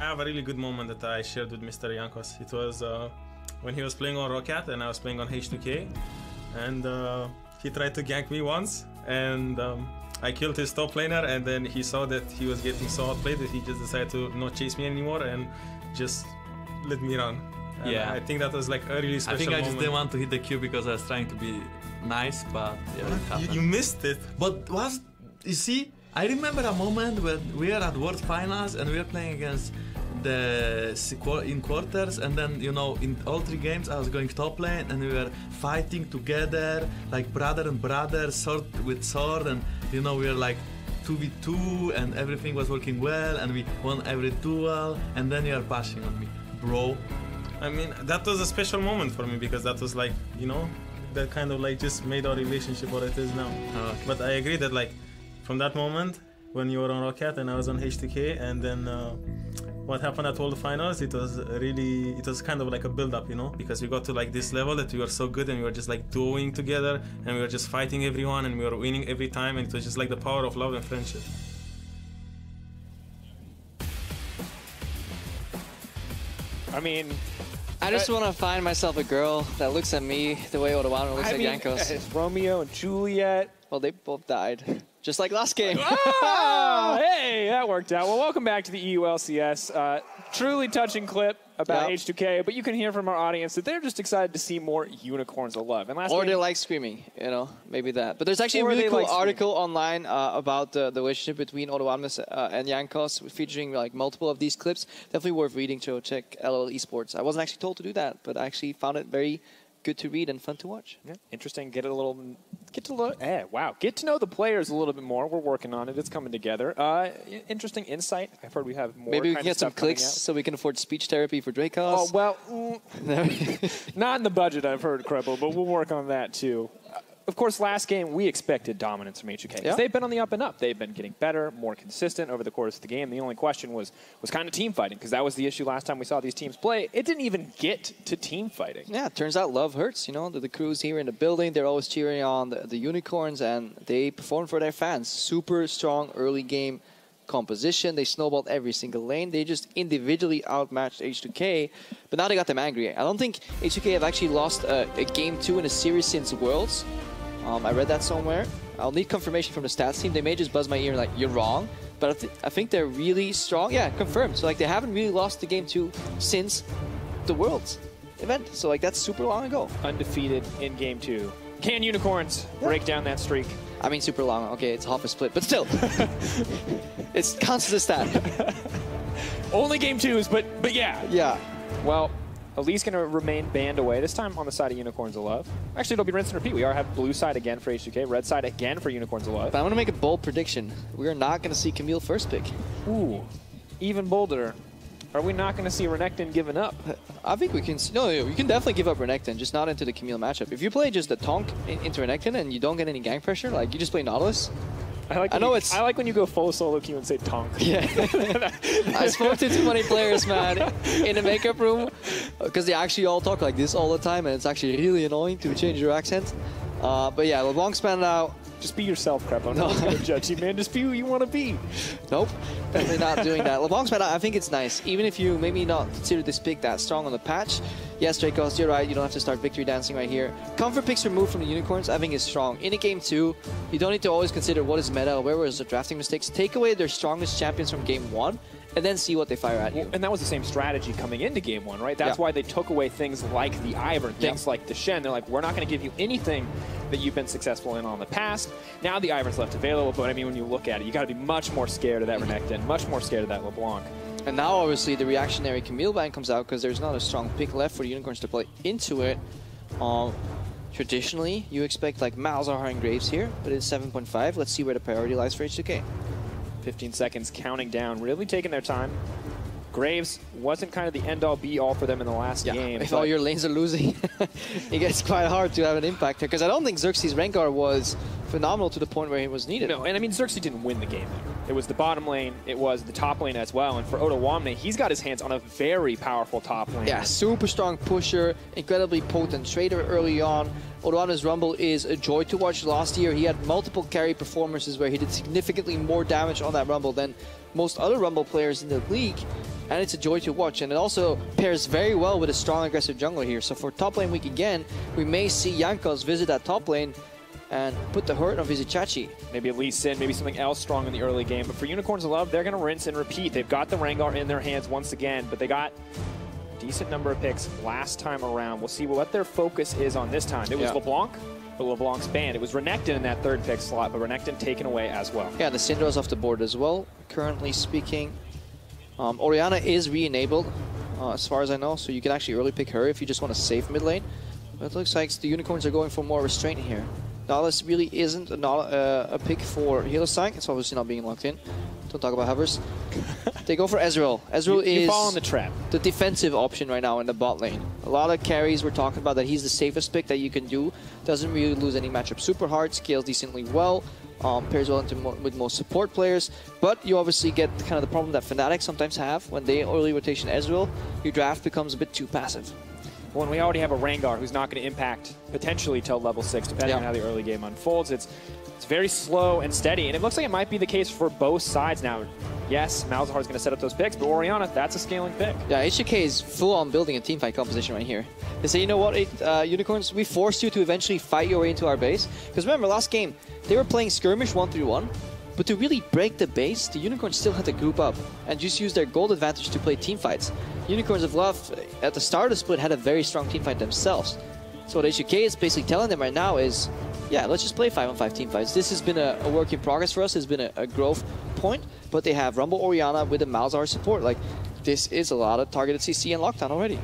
I have a really good moment that I shared with Mr. Yankos. It was when he was playing on Rocket and I was playing on H2K, and he tried to gank me once, and I killed his top laner, and then he saw that he was getting so outplayed that he just decided to not chase me anymore and just let me run. And yeah, I think that was like a really special moment. I think I just didn't want to hit the Q because I was trying to be nice, but yeah, it happened. You missed it. But you see, I remember a moment when we were at World Finals and we were playing against in quarters, and then, you know, in all 3 games I was going top lane and we were fighting together like brother and brother, sword with sword, and you know, we were like 2v2 and everything was working well and we won every duel, and then you are bashing on me, bro. I mean, that was a special moment for me because that was like, you know, that kind of like just made our relationship what it is now. Okay. But I agree that like from that moment when you were on Rocket and I was on H2K, and then what happened at World Finals, it was kind of like a build-up, you know, because we got to like this level that we were so good and we were just like duoing together and we were just fighting everyone and we were winning every time, and it was just like the power of love and friendship. I mean, I just want to find myself a girl that looks at me the way Odawana looks at Yankos. It's Romeo and Juliet. Well, they both died, just like last game. Oh, hey, that worked out. Well, welcome back to the EU LCS. Truly touching clip about H2K, but you can hear from our audience that they're just excited to see more unicorns of love. And or they like screaming, you know, maybe that. But there's actually a really cool article online about the relationship between Odawana and Yankos, featuring like multiple of these clips. Definitely worth reading, so check LL Esports. I wasn't actually told to do that, but I actually found it very good to read and fun to watch. Yeah, interesting. Get to know the players a little bit more. We're working on it. It's coming together. Interesting insight. I've heard we have more. Maybe we can get some clicks so we can afford speech therapy for Dracos. Oh well, not in the budget, I've heard, Cribble, but we'll work on that too. Of course, last game, we expected dominance from H2K. Yeah. They've been on the up and up. They've been getting better, more consistent over the course of the game. The only question was kind of team fighting, because that was the issue last time we saw these teams play. It didn't even get to team fighting. Yeah, it turns out love hurts. You know, the crews here in the building, they're always cheering on the unicorns, and they perform for their fans. Super strong early game composition. They snowballed every single lane. They just individually outmatched H2K, but now they got them angry. I don't think H2K have actually lost a game 2 in a series since Worlds. I read that somewhere. I'll need confirmation from the stats team. They may just buzz my ear like, you're wrong. But I think they're really strong. Yeah, confirmed. So like they haven't really lost the game 2 since the Worlds event. So like that's super long ago. Undefeated in game 2. Can unicorns break down that streak? I mean super long. Okay, it's half a split, but still. It counts as a stat. Only game 2s, but yeah. Yeah. Well, Elite's going to remain banned away, this time on the side of Unicorns of Love. Actually, it'll be rinse and repeat. We have blue side again for H2K, red side again for Unicorns of Love. But I'm going to make a bold prediction. We are not going to see Camille first pick. Ooh, even bolder. Are we not going to see Renekton given up? I think we can. No, you can definitely give up Renekton, just not into the Camille matchup. If you play just the Tonk into Renekton and you don't get any gank pressure, like you just play Nautilus. I like when you go full solo queue and say Tonk. Yeah. I spoke to too many players, man, in the makeup room, because they actually all talk like this all the time, and it's actually really annoying to change your accent. But yeah, LeBlanc spanned out. Just be yourself, Crep. I'm not going to judge you, man. Just be who you want to be. Nope. Definitely not doing that. LeBlanc spanned out, I think it's nice. Even if you maybe not consider this pick that strong on the patch. Yes, Dracos, you're right. You don't have to start victory dancing right here. Comfort picks removed from the unicorns, I think is strong. In a game 2, you don't need to always consider what is meta, where was the drafting mistakes. Take away their strongest champions from game 1. And then see what they fire at you. And that was the same strategy coming into game 1, right? That's why they took away things like the Ivern, things like the Shen. They're like, we're not going to give you anything that you've been successful in the past. Now the Ivern's left available, but I mean, when you look at it, you got to be much more scared of that Renekton, much more scared of that LeBlanc. And now, obviously, the reactionary Camille ban comes out because there's not a strong pick left for the Unicorns to play into it. Traditionally, you expect like Malzahar and Graves here, but it's 7.5. Let's see where the priority lies for H2K. 15 seconds counting down, really taking their time. Graves wasn't kind of the end-all be-all for them in the last game. If all your lanes are losing, it gets quite hard to have an impact here. Because I don't think Xerxes Rengar was phenomenal to the point where he was needed. No, and I mean, Xerxes didn't win the game there. It was the bottom lane, it was the top lane as well, and for Ottawamne, he's got his hands on a very powerful top lane. Yeah, super strong pusher, incredibly potent trader early on. Ottawamne's Rumble is a joy to watch. Last year, he had multiple carry performances where he did significantly more damage on that Rumble than most other Rumble players in the league, and it's a joy to watch. And it also pairs very well with a strong aggressive jungler here. So for top lane week again, we may see Jankos visit that top lane and put the hurt on Vizicachi. Maybe a Lee Sin, maybe something else strong in the early game. But for Unicorns of Love, they're going to rinse and repeat. They've got the Rengar in their hands once again, but they got a decent number of picks last time around. We'll see what their focus is on this time. It was LeBlanc, but LeBlanc's banned. It was Renekton in that third pick slot, but Renekton taken away as well. Yeah, the Syndra's off the board as well, currently speaking. Orianna is re-enabled, as far as I know, so you can actually early pick her if you just want to save mid lane. But it looks like the Unicorns are going for more restraint here. Nalus really isn't a pick for Hylissang. It's obviously not being locked in. Don't talk about hovers. They go for Ezreal. Ezreal is fall in the trap. The defensive option right now in the bot lane. A lot of carries we're talking about that he's the safest pick that you can do. Doesn't really lose any matchup super hard. Scales decently well. Pairs well with most support players. But you obviously get kind of the problem that Fnatic sometimes have when they early rotation Ezreal. Your draft becomes a bit too passive. When we already have a Rengar who's not going to impact potentially till level 6, depending on how the early game unfolds. It's very slow and steady, and it looks like it might be the case for both sides now. Yes, Malzahar's going to set up those picks, but Orianna, that's a scaling pick. Yeah, H2K is full on building a teamfight composition right here. They say, you know what, Unicorns, we forced you to eventually fight your way into our base. Because remember, last game, they were playing skirmish 1-3-1, but to really break the base, the Unicorns still had to group up and just use their gold advantage to play teamfights. Unicorns of Love, at the start of the split, had a very strong teamfight themselves. So what H2K is basically telling them right now is, yeah, let's just play 5-on-5 teamfights. This has been a work in progress for us. It's been a growth point, but they have Rumble Orianna with the Malzahar support. Like, this is a lot of targeted CC and lockdown already.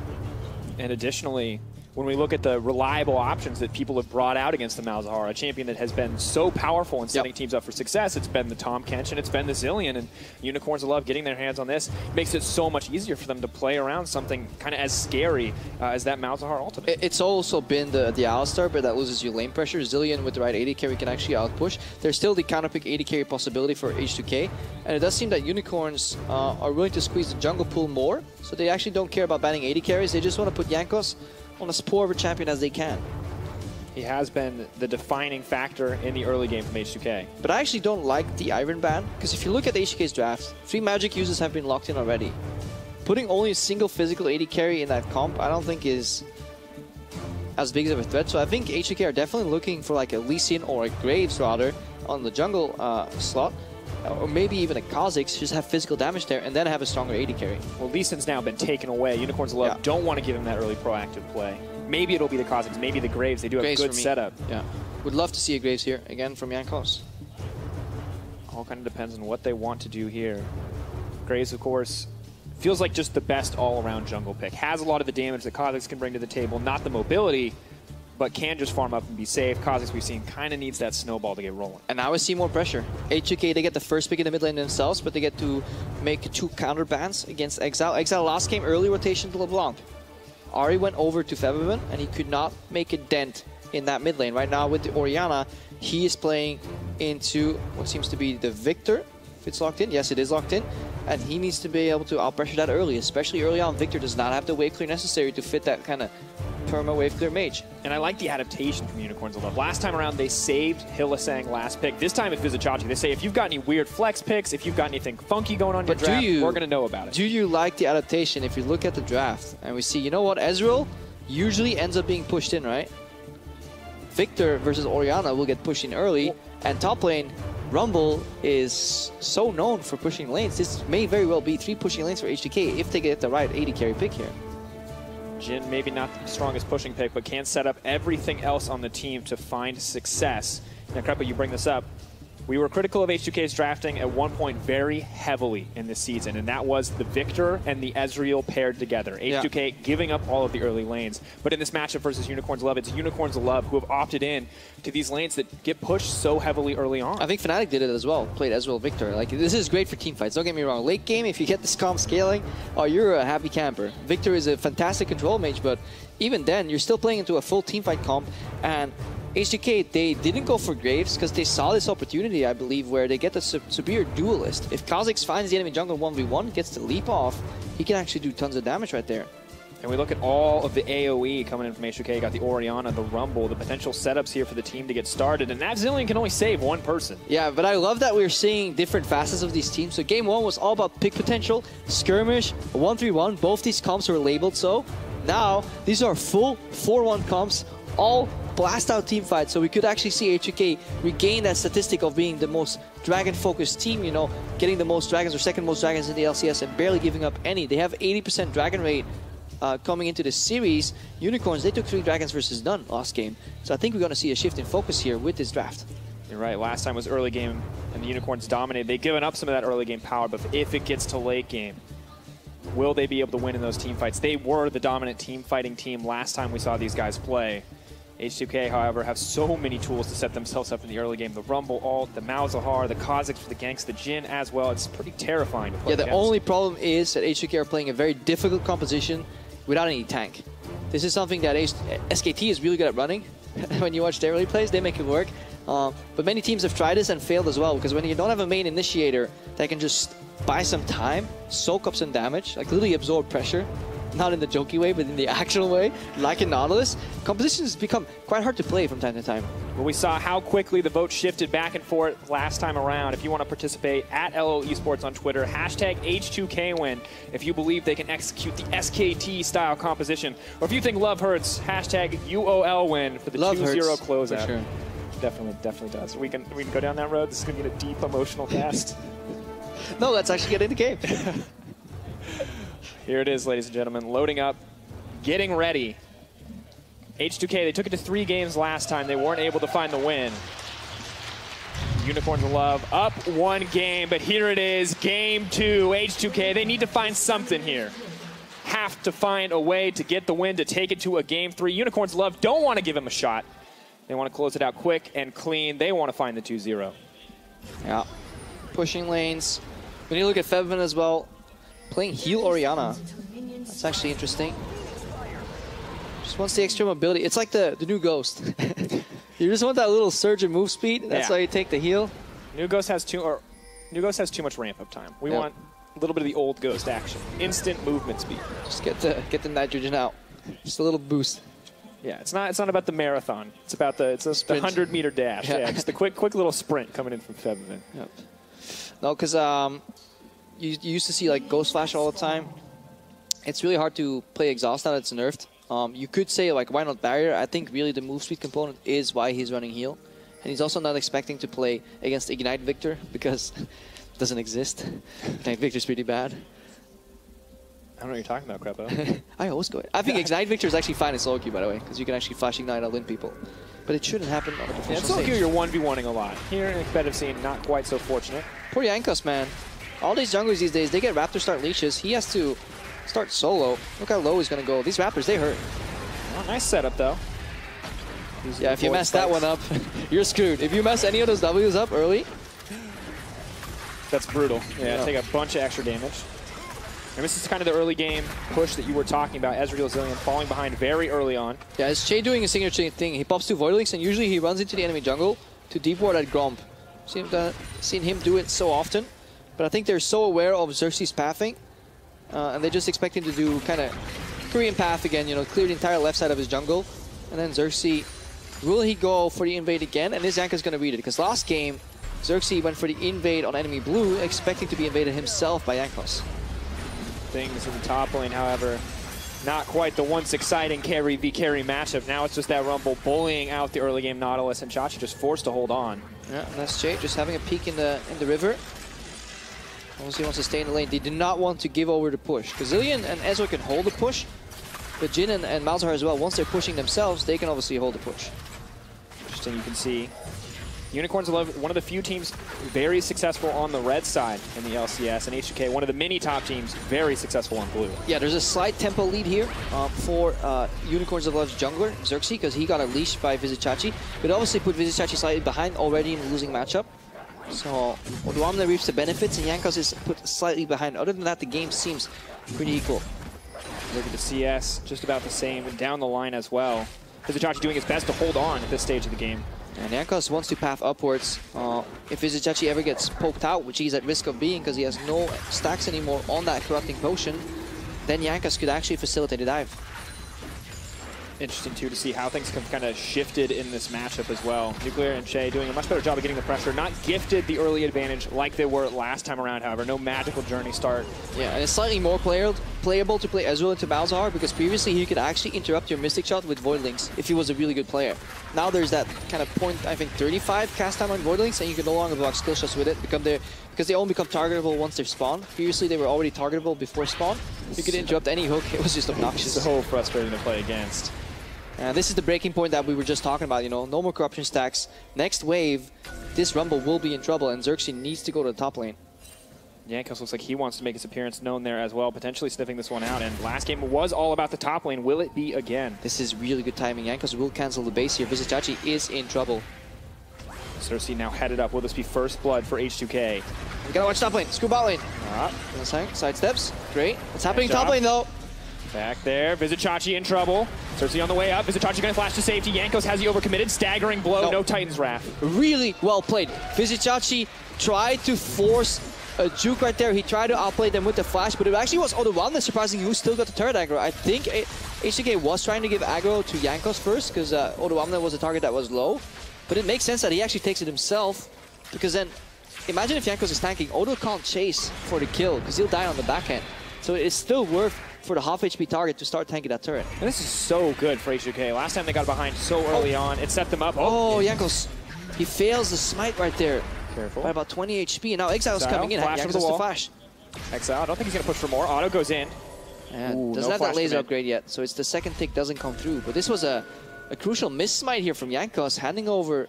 And additionally, when we look at the reliable options that people have brought out against the Malzahar, a champion that has been so powerful in setting teams up for success, it's been the Tahm Kench and it's been the Zilean, and Unicorns of Love getting their hands on this makes it so much easier for them to play around something kind of as scary as that Malzahar ultimate. It's also been the Alistar, but that loses you lane pressure. Zilean with the right AD carry can actually outpush. There's still the counterpick AD carry possibility for H2K, and it does seem that Unicorns are willing to squeeze the jungle pool more, so they actually don't care about banning AD carries. They just want to put Jankos on as poor of a champion as they can. He has been the defining factor in the early game from H2K. But I actually don't like the Iron ban, because if you look at H2K's draft, 3 magic uses have been locked in already. Putting only a single physical AD carry in that comp, I don't think is as big of a threat. So I think H2K are definitely looking for like a Lee Sin or a Graves rather on the jungle slot. Or maybe even a Kha'Zix, just have physical damage there and then have a stronger AD carry. Well, Lee Sin's now been taken away. Unicorns of Love don't want to give him that early proactive play. Maybe it'll be the Kha'Zix, maybe the Graves. They do have a good setup. Yeah, would love to see a Graves here, again, from Jankos. All kind of depends on what they want to do here. Graves, of course, feels like just the best all-around jungle pick. Has a lot of the damage that Kha'Zix can bring to the table, not the mobility, but can just farm up and be safe. Kha'Zix, we've seen, kind of needs that snowball to get rolling. And now we see more pressure. H2K, they get the first pick in the mid lane themselves, but they get to make 2 counter bans against Exile. Exile last game, early rotation to LeBlanc. Ahri went over to Febiven, and he could not make a dent in that mid lane. Right now with the Orianna, he is playing into what seems to be the Victor. If it's locked in, yes, it is locked in. And he needs to be able to outpressure that early, especially early on. Victor does not have the wave clear necessary to fit that kind of perma wave clear mage. And I like the adaptation from Unicorns of Love. Last time around, they saved Hylissang last pick. This time it's Vizicachi. They say, if you've got any weird flex picks, if you've got anything funky going on in your draft, we're going to know about it. Do you like the adaptation? If you look at the draft and we see, you know what, Ezreal usually ends up being pushed in, right? Victor versus Orianna will get pushed in early, and top lane, Rumble is so known for pushing lanes. This may very well be 3 pushing lanes for H2K if they get the right AD carry pick here. Jhin, maybe not the strongest pushing pick, but can set up everything else on the team to find success. Now, Krepa, you bring this up. We were critical of H2K's drafting at one point very heavily in this season, and that was the Victor and the Ezreal paired together. H2K giving up all of the early lanes. But in this matchup versus Unicorns of Love, it's Unicorns of Love who have opted in to these lanes that get pushed so heavily early on. I think Fnatic did it as well, played Ezreal Victor. Like, this is great for teamfights, don't get me wrong. Late game, if you get this comp scaling, oh, you're a happy camper. Victor is a fantastic control mage, but even then, you're still playing into a full teamfight comp, and H2K, they didn't go for Graves because they saw this opportunity, I believe, where they get the superior duelist. If Kha'Zix finds the enemy jungle 1v1, gets to leap off, he can actually do tons of damage right there. And we look at all of the AoE coming in from H2K. Got the Orianna, the Rumble, the potential setups here for the team to get started. And that Zilean can only save one person. Yeah, but I love that we're seeing different facets of these teams. So game 1 was all about pick potential, skirmish, 1-3-1. Both these comps were labeled so. Now, these are full 4-1 comps, all blast out team fights. So we could actually see H2K regain that statistic of being the most dragon-focused team, you know, getting the most dragons or second most dragons in the LCS and barely giving up any. They have 80% dragon rate. Coming into this series, Unicorns, they took 3 dragons versus none last game. So I think we're going to see a shift in focus here with this draft. You're right. Last time was early game, and the Unicorns dominated. They've given up some of that early game power, but if it gets to late game, will they be able to win in those team fights? They were the dominant team fighting team last time we saw these guys play. H2K, however, have so many tools to set themselves up in the early game. The Rumble ult, the Malzahar, the Kha'Zix for the ganks, the Jhin as well. It's pretty terrifying to play the against. Only problem is that H2K are playing a very difficult composition without any tank. This is something that SKT is really good at running. When you watch their early plays, they make it work. But many teams have tried this and failed as well, because when you don't have a main initiator that can just buy some time, soak up some damage, like literally absorb pressure, not in the jokey way, but in the actual way, like in Nautilus, compositions become quite hard to play from time to time. Well, we saw how quickly the vote shifted back and forth last time around. If you want to participate, at LO Esports on Twitter, hashtag H2KWin if you believe they can execute the SKT-style composition. Or if you think love hurts, hashtag UOLWin for the 2-0 closeout. Sure. Definitely does. We can go down that road. This is going to be a deep emotional cast. No, let's actually get in the game. Here it is, ladies and gentlemen, loading up, getting ready. H2K, they took it to 3 games last time. They weren't able to find the win. Unicorns of Love up 1 game, but here it is, game 2. H2K, they need to find something here. Have to find a way to get the win, to take it to a game 3. Unicorns of Love don't want to give him a shot. They want to close it out quick and clean. They want to find the 2-0. Yeah, pushing lanes. When you look at Fevman as well, playing heal Orianna. That's actually interesting. Just wants the extra mobility. It's like the new Ghost. You just want that little surge and move speed. That's why you take the heal. New Ghost has too much ramp up time. We want a little bit of the old Ghost action. Instant movement speed. Just get the nitrogen out. Just a little boost. Yeah, it's not about the marathon. It's about the 100-meter dash. Yeah, just the quick little sprint coming in from Fevman. Yep. No, because you used to see like Ghost Flash all the time. It's really hard to play Exhaust now that it's nerfed. You could say like, why not Barrier? I think really the move speed component is why he's running heal. And he's also not expecting to play against Ignite Victor because it doesn't exist. Ignite Victor's pretty bad. I don't know what you're talking about, Crepo. I always go. I think Ignite Victor is actually fine in solo queue, by the way, because you can actually flash Ignite and win people. But it shouldn't happen on a professional stage. Solo queue, you're 1v1ing a lot. Here in the competitive scene, not quite so fortunate. Poor Jankos, man. All these junglers these days, they get Raptor start leashes. He has to start solo. Look how low he's going to go. These Raptors, they hurt. Well, nice setup, though. Yeah, if you mess that one up, you're screwed. If you mess any of those W's up early, that's brutal. Yeah, take a bunch of extra damage. And this is kind of the early game push that you were talking about. Ezreal Zilean falling behind very early on. Yeah, it's Che doing a signature thing. He pops 2 Voidlings, and usually he runs into the enemy jungle to deep ward at Gromp. Seen him do it so often. But I think they're so aware of Xerxes' pathing, and they just expect him to do kind of Korean path again, you know, clear the entire left side of his jungle. And then Xerxes, will he go for the invade again? And this Yanka's going to read it, because last game, Xerxes went for the invade on enemy blue, expecting to be invaded himself by Jankos. Things in the top lane, however, not quite the once exciting carry v carry matchup. Now it's just that Rumble bullying out the early game Nautilus, and Chachi just forced to hold on. Yeah, and that's Che just having a peek in the river. Obviously wants to stay in the lane. They do not want to give over the push. Zilean and Ezreal can hold the push, but Jhin and Malzahar as well, once they're pushing themselves, they can obviously hold the push. Interesting, you can see Unicorns are one of the few teams very successful on the red side in the LCS, and H2K, one of the many top teams, very successful on blue. Yeah, there's a slight tempo lead here for Unicorns of Love's jungler, Xerxes, because he got unleashed by Vizicachi, but obviously put Vizicachi slightly behind already in the losing matchup. So Odoamne reaps the benefits, and Jankos is put slightly behind. Other than that, the game seems pretty equal. Look at the CS, just about the same, and down the line as well. Vizichachi doing his best to hold on at this stage of the game. And Jankos wants to path upwards. If Vizichachi ever gets poked out, which he's at risk of being because he has no stacks anymore on that corrupting potion, then Jankos could actually facilitate a dive. Interesting, too, to see how things have kind of shifted in this matchup as well. Nuclear and Shay doing a much better job of getting the pressure. Not gifted the early advantage like they were last time around, however. No magical journey start. Yeah, and it's slightly more playable to play Ezreal into Malzahar because previously he could actually interrupt your Mystic Shot with Voidlings if he was a really good player. Now there's that kind of point, I think, 35 cast time on Voidlings, and you can no longer block skill shots with it because they only become targetable once they're spawned. Previously they were already targetable before spawn. You could interrupt any hook. It was just obnoxious. So frustrating to play against. And this is the breaking point that we were just talking about, you know, no more corruption stacks. Next wave, this Rumble will be in trouble, and Xerxes needs to go to the top lane. Jankos looks like he wants to make his appearance known there as well, potentially sniffing this one out. And last game was all about the top lane. Will it be again? This is really good timing. Jankos will cancel the base here. Vizichachi is in trouble. Cersei now headed up. Will this be first blood for H2K? We gotta watch top lane. Screw bot lane. Side steps. Great. What's happening top lane though? Back there, Vizichachi in trouble. Cersei on the way up. Vizichachi gonna flash to safety. Jankos has he overcommitted. Staggering blow, no Titan's Wrath. Really well played. Vizichachi tried to force a juke right there. He tried to outplay them with the flash, but it actually was Odoamne, surprisingly, who still got the turret aggro. I think H2K was trying to give aggro to Jankos first, because Odoamne was a target that was low. But it makes sense that he actually takes it himself, because then, imagine if Jankos is tanking, Odo can't chase for the kill, because he'll die on the backhand. So it's still worth for the half HP target to start tanking that turret. And this is so good for H2K. Last time they got behind so early on, it set them up. Oh, Jankos, he fails the smite right there. Careful. By about 20 HP, and now Exile's coming in. Flash over the wall. Flash. Exile, I don't think he's going to push for more. Auto goes in. And doesn't have that laser upgrade yet, so it's the second tick doesn't come through. But this was a crucial miss smite here from Jankos, handing over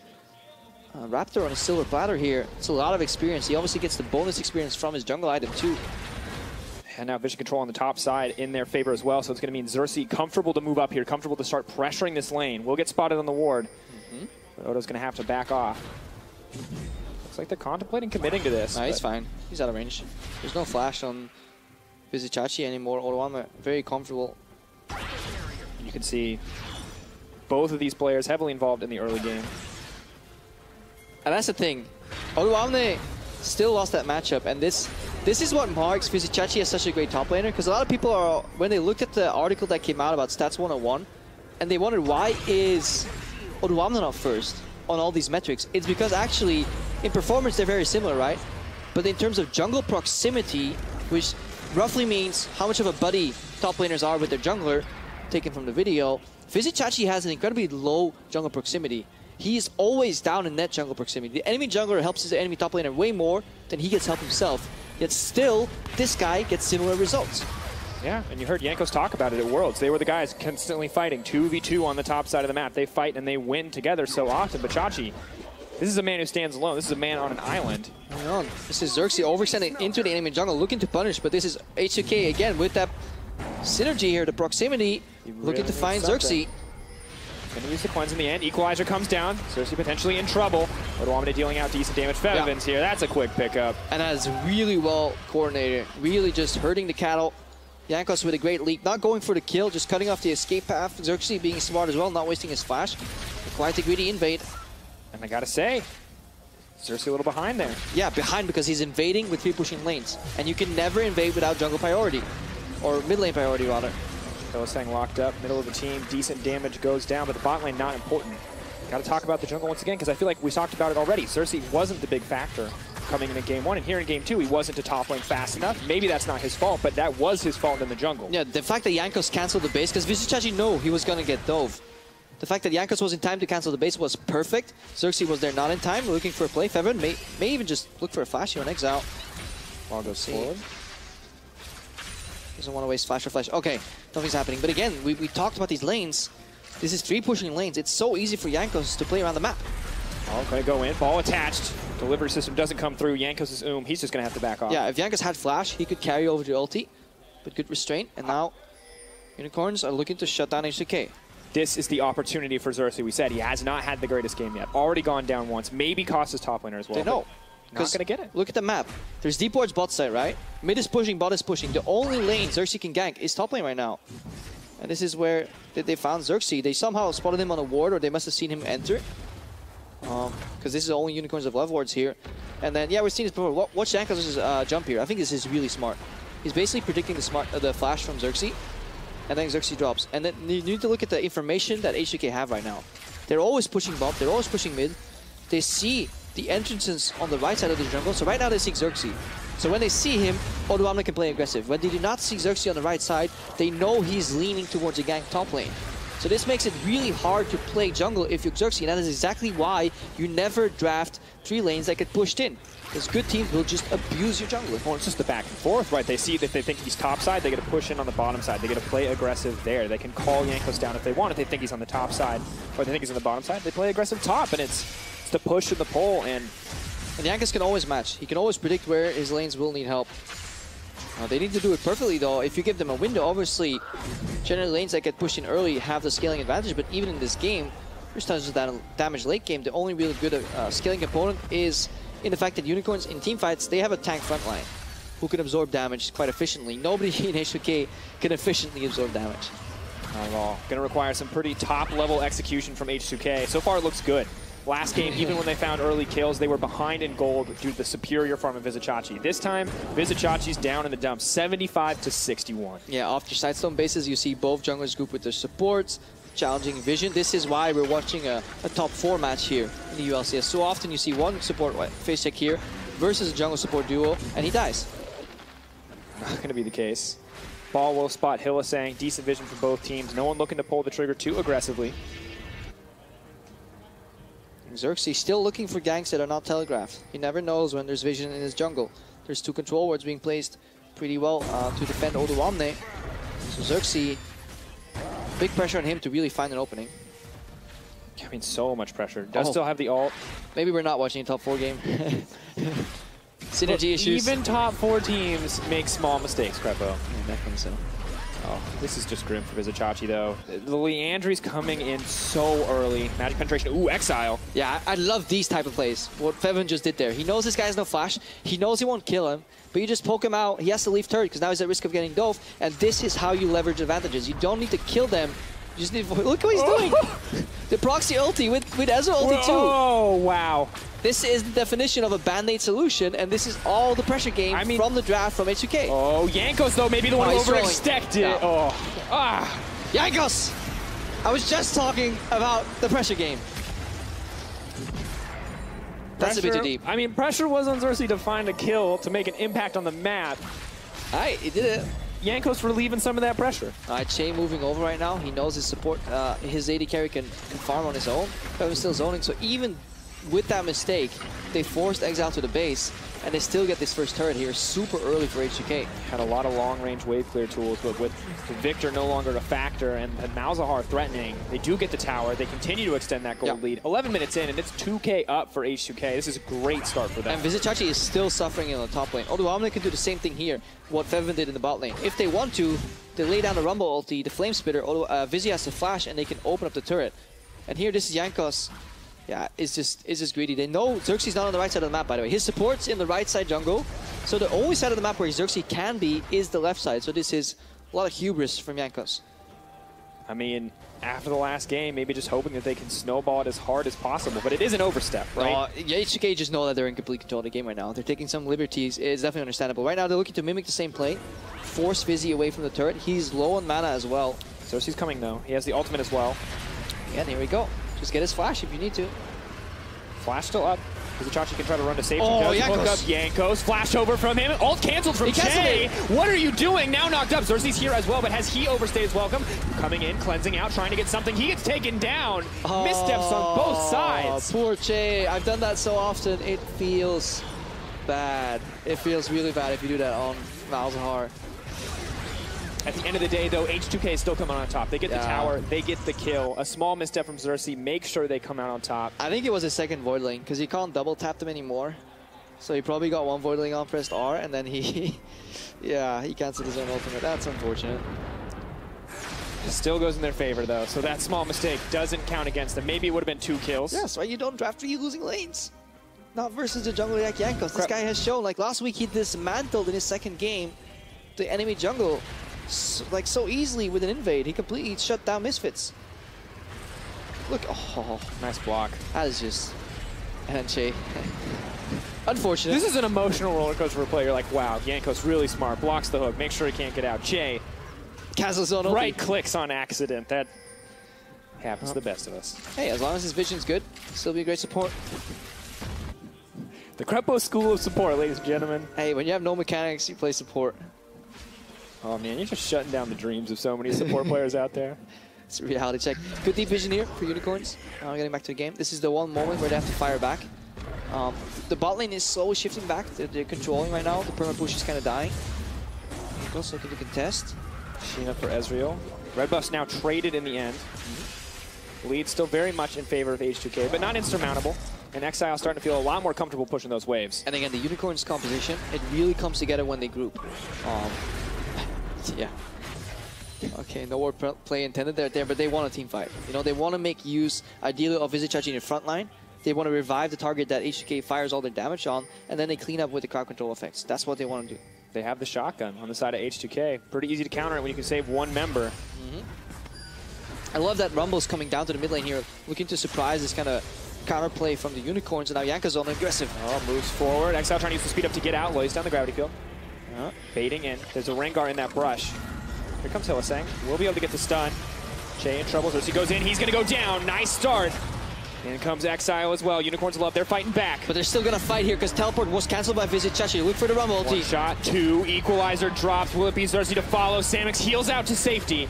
Raptor on a silver platter here. It's a lot of experience. He obviously gets the bonus experience from his jungle item too. And now vision control on the top side in their favor as well, so it's going to mean Xerxes comfortable to move up here, comfortable to start pressuring this lane. Will get spotted on the ward. But Odo's going to have to back off. Looks like they're contemplating committing to this. Nah, he's fine. He's out of range. There's no flash on Vizichachi anymore. Odoamne very comfortable. You can see both of these players heavily involved in the early game. And that's the thing. Odoamne still lost that matchup, and this is what marks Vizichachi as such a great top laner, because a lot of people are, when they looked at the article that came out about Stats 101, and they wondered why is Odoamne not first on all these metrics. It's because actually, in performance, they're very similar, right? But in terms of jungle proximity, which roughly means how much of a buddy top laners are with their jungler, taken from the video, Vizichachi has an incredibly low jungle proximity. He's always down in net jungle proximity. The enemy jungler helps his enemy top laner way more than he gets help himself. Yet still, this guy gets similar results. Yeah, and you heard Jankos talk about it at Worlds. They were the guys constantly fighting 2v2 on the top side of the map. They fight and they win together so often. But Chachi, this is a man who stands alone. This is a man on an island. This is Xerxes overextending into the enemy jungle, looking to punish, but this is H2K again with that synergy here, the proximity, looking to find Xerxes. Gonna use the coins in the end. Equalizer comes down. Xerxes potentially in trouble. Odoamne dealing out decent damage. Fevins here. That's a quick pickup. And that is really well coordinated. Really just hurting the cattle. Jankos with a great leap. Not going for the kill, just cutting off the escape path. Xerxes being smart as well, not wasting his flash. Quite a greedy invade. And I gotta say, Xerxes a little behind there. Yeah, behind because he's invading with 3 pushing lanes. And you can never invade without jungle priority. Or mid lane priority, rather. Philistang locked up, middle of the team, decent damage goes down, but the bot lane not important. Got to talk about the jungle once again, because I feel like we talked about it already. Xerxes wasn't the big factor coming into Game 1, and here in Game 2, he wasn't to top lane fast enough. Maybe that's not his fault, but that was his fault in the jungle. Yeah, the fact that Jankos canceled the base, because Vizichachi knew he was going to get dove. The fact that Jankos was in time to cancel the base was perfect. Xerxes was there not in time, looking for a play. Fevin may even just look for a flash here on Exile. Ball goes forward. Doesn't want to waste flash or flash. Okay, nothing's happening. But again, we talked about these lanes. This is 3 pushing lanes. It's so easy for Jankos to play around the map. Oh, going to go in. Ball attached. Delivery system doesn't come through. Jankos is he's just going to have to back off. Yeah, if Jankos had flash, he could carry over to ulti. But good restraint. And now, Unicorns are looking to shut down H2K. This is the opportunity for Xerxes. We said he has not had the greatest game yet. Already gone down once. Maybe cost his top laner as well. They know. Not going to get it. Look at the map. There's deep wards bot side, right? Mid is pushing, bot is pushing. The only lane Xerxes can gank is top lane right now. And this is where they found Xerxes. They somehow spotted him on a ward, or they must have seen him enter. Because this is the only Unicorns of Love wards here. And then, yeah, we've seen this before. Watch Jankos' jump here. I think this is really smart. He's basically predicting the flash from Xerxes, and then Xerxes drops. And then you need to look at the information that H2K have right now. They're always pushing bump. They're always pushing mid. They see the entrances on the right side of the jungle. So right now they see Xerxes. So when they see him, Odoamne can play aggressive. When they do not see Xerxes on the right side, they know he's leaning towards a gank top lane. So this makes it really hard to play jungle if you're Xerxes, and that is exactly why you never draft 3 lanes that get pushed in. Because good teams will just abuse your jungler. Well, it's just the back and forth, right? They see that they think he's top side, they get to push in on the bottom side. They get to play aggressive there. They can call Jankos down if they want. If they think he's on the top side, or they think he's on the bottom side, they play aggressive top, and it's the push and the pull. And Jankos can always match. He can always predict where his lanes will need help. They need to do it perfectly, though. If you give them a window, obviously, generally lanes that get pushed in early have the scaling advantage, but even in this game, there's tons of damage late game. The only really good scaling component is in the fact that Unicorns in teamfights, they have a tank front line who can absorb damage quite efficiently. Nobody in H2K can efficiently absorb damage. Not at all. Going to require some pretty top-level execution from H2K. So far, it looks good. Last game, even when they found early kills, they were behind in gold due to the superior farm of Vizicsacsi. This time, Vizicsacsi's down in the dumps, 75-61. Yeah, off your sidestone bases, you see both junglers group with their supports, challenging vision. This is why we're watching a top 4 match here in the LCS. So often you see one support face check here versus a jungle support duo, and he dies. Not going to be the case. Ball will spot Hylissang. Decent vision for both teams. No one looking to pull the trigger too aggressively. Xerxes still looking for ganks that are not telegraphed. He never knows when there's vision in his jungle. There's 2 control wards being placed pretty well to defend Odoamne. So Xerxes, big pressure on him to really find an opening. I mean, so much pressure. Does still have the ult. Maybe we're not watching a top 4 game. Synergy issues. Even top 4 teams make small mistakes, Crepo. Yeah, definitely so. Oh, this is just grim for Vizicsacsi, though. The Leandry's coming in so early. Magic penetration. Ooh, Exile. Yeah, I love these type of plays. What Feven just did there. He knows this guy has no flash. He knows he won't kill him. But you just poke him out. He has to leave turret because now he's at risk of getting dove. And this is how you leverage advantages. You don't need to kill them. You just need to... Look what he's doing. The proxy ulti with Ezra ulti too. Oh, wow. This is the definition of a band-aid solution, and this is all the pressure game from the draft from H2K. Oh, Jankos, though, maybe the one who overextected. Yeah. Oh. Ah. Jankos! I was just talking about the pressure game. That's a bit too deep. I mean, pressure was on Xerxes to find a kill to make an impact on the map. All right, he did it. Jankos relieving some of that pressure. All right, Shay moving over right now. He knows his support, his AD carry can farm on his own. Feven's still zoning, so even with that mistake, they forced Exile to the base, and they still get this first turret here super early for H2K. Had a lot of long-range wave clear tools, but with Victor no longer a factor and Malzahar threatening, they do get the tower. They continue to extend that gold lead. 11 minutes in, and it's 2K up for H2K. This is a great start for them. And Vizicsacsi is still suffering in the top lane. Odoamne can do the same thing here, what Feven did in the bot lane. If they want to, they lay down the Rumble ulti, the Flame Spitter, Vizi has to flash, and they can open up the turret. And here, this is Jankos. Yeah, it's just greedy. They know Xerxes not on the right side of the map, by the way. His support's in the right side jungle. So the only side of the map where Xerxes can be is the left side. So this is a lot of hubris from Jankos. I mean, after the last game, maybe just hoping that they can snowball it as hard as possible. But it is an overstep, right? H2K just know that they're in complete control of the game right now. They're taking some liberties. It's definitely understandable. Right now, they're looking to mimic the same play. Force Vizi away from the turret. He's low on mana as well. Xerxes coming, though. He has the ultimate as well. Yeah, there we go. Just get his flash if you need to. Flash still up. Vizicsacsi can try to run to safety. Oh, Does hook up Jankos. Flash over from him. Ult canceled from Shay. What are you doing? Now knocked up. Xerxes here as well, but has he overstayed his welcome? Coming in, cleansing out, trying to get something. He gets taken down. Missteps on both sides. Poor Shay. I've done that so often. It feels bad. It feels really bad if you do that on Malzahar. At the end of the day, though, H2K is still coming on top. They get the tower, they get the kill. A small misstep from Xerxes, make sure they come out on top. I think it was his second Void Link, because he can't double tap them anymore. So he probably got one Void Link on, pressed R, and then he canceled his own ultimate. That's unfortunate. Still goes in their favor, though, so that small mistake doesn't count against them. Maybe it would have been 2 kills. Yes, right? You don't draft 3 losing lanes. Not versus the jungler like Jankos. This guy has shown, like last week he dismantled in his second game the enemy jungle so easily with an invade. He completely shut down Misfits. Look, oh, Nice block. that is just... And Che. Unfortunate. This is an emotional roller coaster for a player. You're like, wow, Jankos really smart. Blocks the hook. Make sure he can't get out. Jay, Castle Zone open. right clicks on accident. That happens to the best of us. Hey, as long as his vision's good, still be a great support. The Crepo School of Support, ladies and gentlemen. Hey, when you have no mechanics, you play support. Oh, man, you're just shutting down the dreams of so many support players out there. It's a reality check. Good deep vision here for Unicorns. Getting back to the game. This is the one moment where they have to fire back. The bot lane is slowly shifting back. They're controlling right now. The perma push is kind of dying. Also looking to contest. Sheena for Ezreal. Red buff's now traded in the end. Lead still very much in favor of H2K, but not insurmountable. And Exile starting to feel a lot more comfortable pushing those waves. And again, the Unicorns composition, it really comes together when they group. Yeah. Okay, no word play intended there, but they want a team fight. You know, they want to make use, ideally, of Vizichachi in the front line. They want to revive the target that H2K fires all their damage on, and then they clean up with the crowd control effects. That's what they want to do. They have the shotgun on the side of H2K. Pretty easy to counter it when you can save one member. I love that Rumble's coming down to the mid lane here, looking to surprise this kind of counterplay from the Unicorns, and now Yanka's on aggressive. Oh, moves forward. Exile trying to use the speed up to get out. Lays down the gravity field. Baiting in. There's a Rengar in that brush. Here comes Hillisang. We'll be able to get the stun. Che in trouble. As he goes in, he's going to go down. Nice start. In comes Exile as well. Unicorns love. They're fighting back. But they're still going to fight here because teleport was cancelled by Vizichachi. Look for the Rumble ulti. One shot, two. Equalizer drops. Will it be Xerxes to follow? Samix heals out to safety.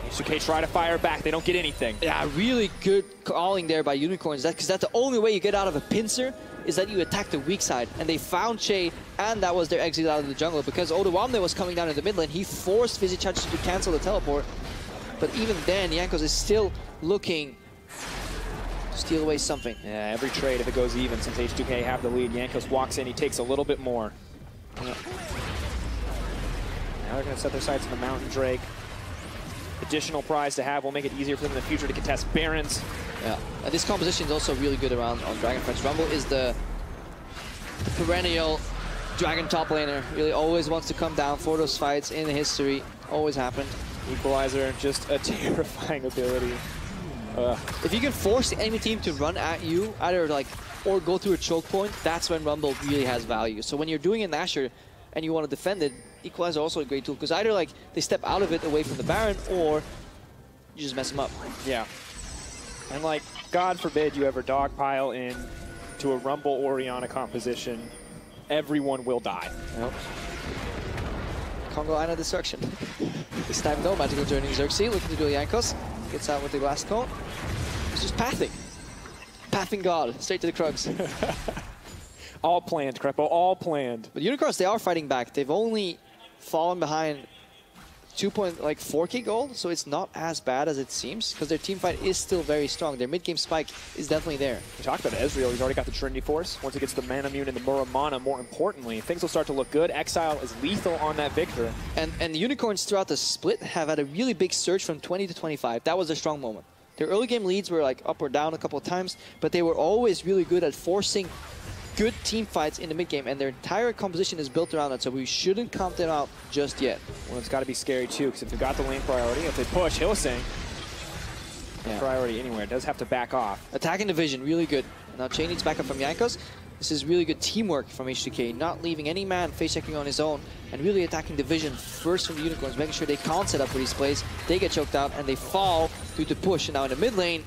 H2K try to fire back. They don't get anything. Yeah, really good calling there by Unicorns. Because that's the only way you get out of a pincer is that you attack the weak side. And they found Che, and that was their exit out of the jungle. Because Odawamne was coming down in the mid lane, he forced Vizichachi to cancel the teleport. But even then, Jankos is still looking to steal away something. Yeah, every trade, if it goes even, since H2K have the lead, Jankos walks in, he takes a little bit more. Now they're going to set their sights on the Mountain Drake. Additional prize to have will make it easier for them in the future to contest Barons. Yeah, and this composition is also really good around on Dragonflight. Rumble is the perennial Dragon top laner. Really always wants to come down for those fights in history. Always happened. Equalizer, just a terrifying ability. If you can force the enemy team to run at you, either like or go through a choke point, that's when Rumble really has value. So when you're doing a Nashor and you want to defend it, Equalizer is also a great tool, because either like they step out of it away from the Baron, or you just mess them up. Yeah. And like, God forbid you ever dogpile in to a Rumble Orianna composition, everyone will die. Nope. Congo Line of Destruction. This time no magical journey. Xerxes looking to do Jankos. Gets out with the glass cone. It's just pathing. Pathing God, straight to the Krugs. All planned, Crepo, all planned. But Unicorns, they are fighting back. They've only fallen behind 2.4k gold, so it's not as bad as it seems, because their team fight is still very strong. Their mid-game spike is definitely there. We talked about Ezreal. He's already got the Trinity Force. Once he gets the Mana Immune and the Muramana, more importantly, things will start to look good. Exile is lethal on that Victor. And the Unicorns throughout the split have had a really big surge from 20 to 25. That was their strong moment. Their early game leads were like up or down a couple of times, but they were always really good at forcing good team fights in the mid game, and their entire composition is built around that, so we shouldn't count them out just yet. Well, it's got to be scary too, because if they got the lane priority, if they push, Hillisang, priority anywhere, does have to back off. Attacking the vision, really good. Now Che needs backup from Jankos. This is really good teamwork from H2K, not leaving any man face-checking on his own, and really attacking the vision first from the Unicorns, making sure they can't set up for these plays. They get choked out, and they fall due to push. And now in the mid lane,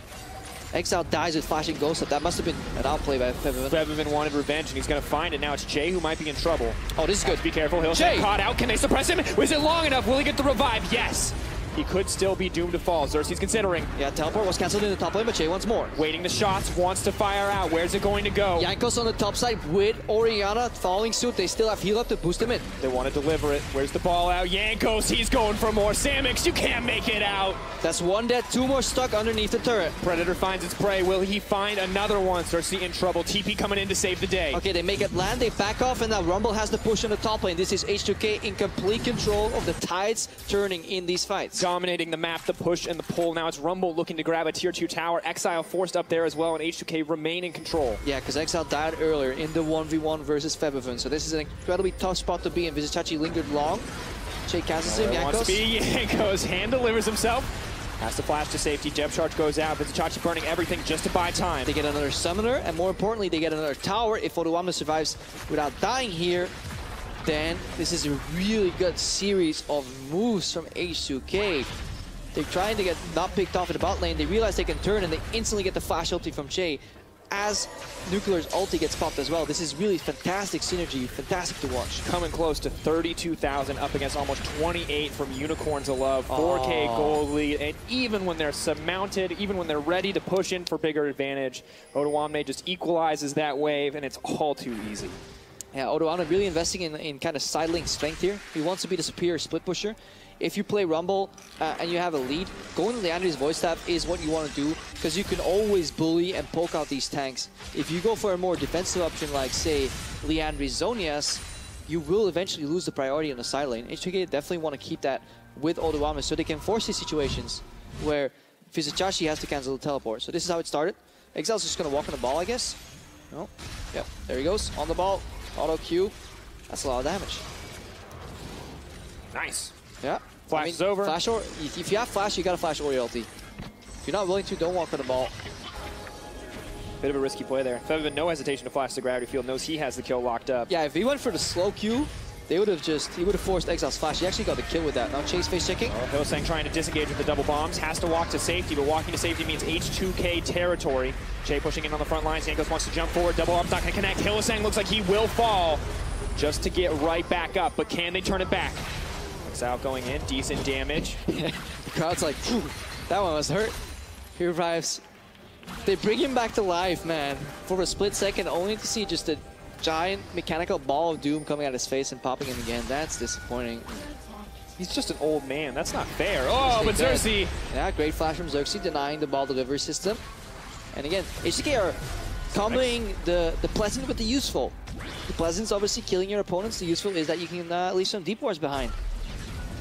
Exile dies with flashing Ghost Up. That must have been an outplay by Febiven. Febiven wanted revenge, and he's going to find it. Now it's Jay who might be in trouble. Oh, this is good. Be careful. He'll get caught out. Can they suppress him? Was it long enough? Will he get the revive? Yes. He could still be doomed to fall. Xerxes considering. Yeah, teleport was cancelled in the top lane, but Che wants more. Waiting the shots, wants to fire out. Where's it going to go? Jankos on the top side with Orianna following suit. They still have heal up to boost him in. They want to deliver it. Where's the ball out? Jankos, he's going for more. Samix, you can't make it out. That's one dead, two more stuck underneath the turret. Predator finds its prey. Will he find another one? Xerxes in trouble. TP coming in to save the day. Okay, they make it land, they back off, and now Rumble has the push on the top lane. This is H2K in complete control of the tides turning in these fights. Dominating the map, the push and the pull. Now it's Rumble looking to grab a tier 2 tower. Exile forced up there as well, and H2K remain in control. Yeah, because Exile died earlier in the 1v1 versus Febiven, so this is an incredibly tough spot to be in. Vizichachi lingered long, Jay cancels him. Wants to Jankos. be Jankos. Hand delivers himself. Has to flash to safety. Depth charge goes out. Vizicachi burning everything just to buy time. They get another summoner, and more importantly, they get another tower. If Odoamne survives without dying here, then this is a really good series of moves from H2K. They're trying to get not picked off in the bot lane. They realize they can turn, and they instantly get the flash ulti from Jay. As Nuclear's ulti gets popped as well, this is really fantastic synergy, fantastic to watch. Coming close to 32,000 up against almost 28 from Unicorns of Love, 4K gold lead, and even when they're surmounted, even when they're ready to push in for bigger advantage, Odoamne just equalizes that wave, and it's all too easy. Yeah, Odoamne really investing in kind of side lane strength here. He wants to be the superior split pusher. If you play Rumble and you have a lead, going to Leandri's voice tap is what you want to do, because you can always bully and poke out these tanks. If you go for a more defensive option like, say, Leandri's Zonias, you will eventually lose the priority on the side lane. H2K definitely want to keep that with Odoamne so they can force these situations where Vizicachi has to cancel the teleport. So this is how it started. Exile's just going to walk on the ball, I guess. No. Yep, there he goes. On the ball. Auto Q. That's a lot of damage. Nice. Yeah. Flash is over. Flash or if you have flash, you gotta flash or ulti. If you're not willing to, don't walk on the ball. Bit of a risky play there. Fev, no hesitation to flash the gravity field, knows he has the kill locked up. Yeah, if he went for the slow Q, he would have forced Exile's flash. He actually got the kill with that. Now Chase face checking. Hillsang trying to disengage with the double bombs, has to walk to safety, but walking to safety means H2K territory. Jay pushing in on the front lines. Jankos wants to jump forward. Double bomb's not gonna connect. Hillsang looks like he will fall just to get right back up, but can they turn it back? Out going in, decent damage. The crowd's like, phew, that one was hurt. He revives. They bring him back to life, man, for a split second, only to see just a giant mechanical ball of doom coming out his face and popping him again. That's disappointing. He's just an old man. That's not fair. Oh, but Xerxes. Yeah, great flash from Xerxes, denying the ball delivery system. And again, H2K are comboing the pleasant with the useful. The pleasant's obviously killing your opponents. The useful is that you can leave some deep wards behind.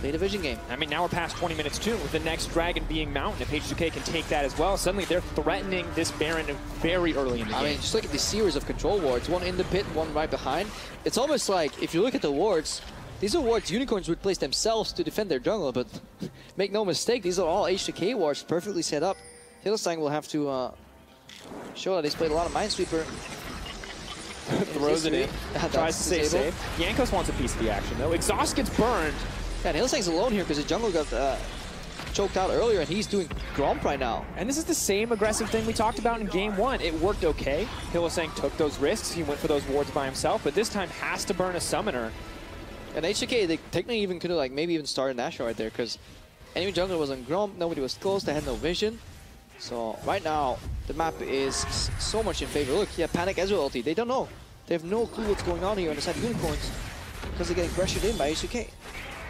Play division game. I mean, now we're past 20 minutes too, with the next dragon being Mountain. If H2K can take that as well, suddenly they're threatening this Baron very early in the game. I mean, just look at the series of control wards. One in the pit, one right behind. It's almost like, if you look at the wards, these are wards Unicorns would place themselves to defend their jungle, but make no mistake, these are all H2K wards perfectly set up. Hillsang will have to show that he's played a lot of Minesweeper. Throws it in, tries to stay safe. Jankos wants a piece of the action though. Exhaust gets burned. Yeah, and Hillsang's alone here because the jungle got choked out earlier, and he's doing Gromp right now. And this is the same aggressive thing we talked about in game one. It worked okay. Hillsang took those risks. He went for those wards by himself, but this time has to burn a summoner. And H2K, they technically even could have like maybe even started Nashor right there, because enemy jungle was on Gromp, nobody was close, they had no vision. So right now, the map is so much in favor. Look, yeah, Panic Ezreal ulti. They don't know. They have no clue what's going on here on the side of Unicorns, because they're getting pressured in by H2K.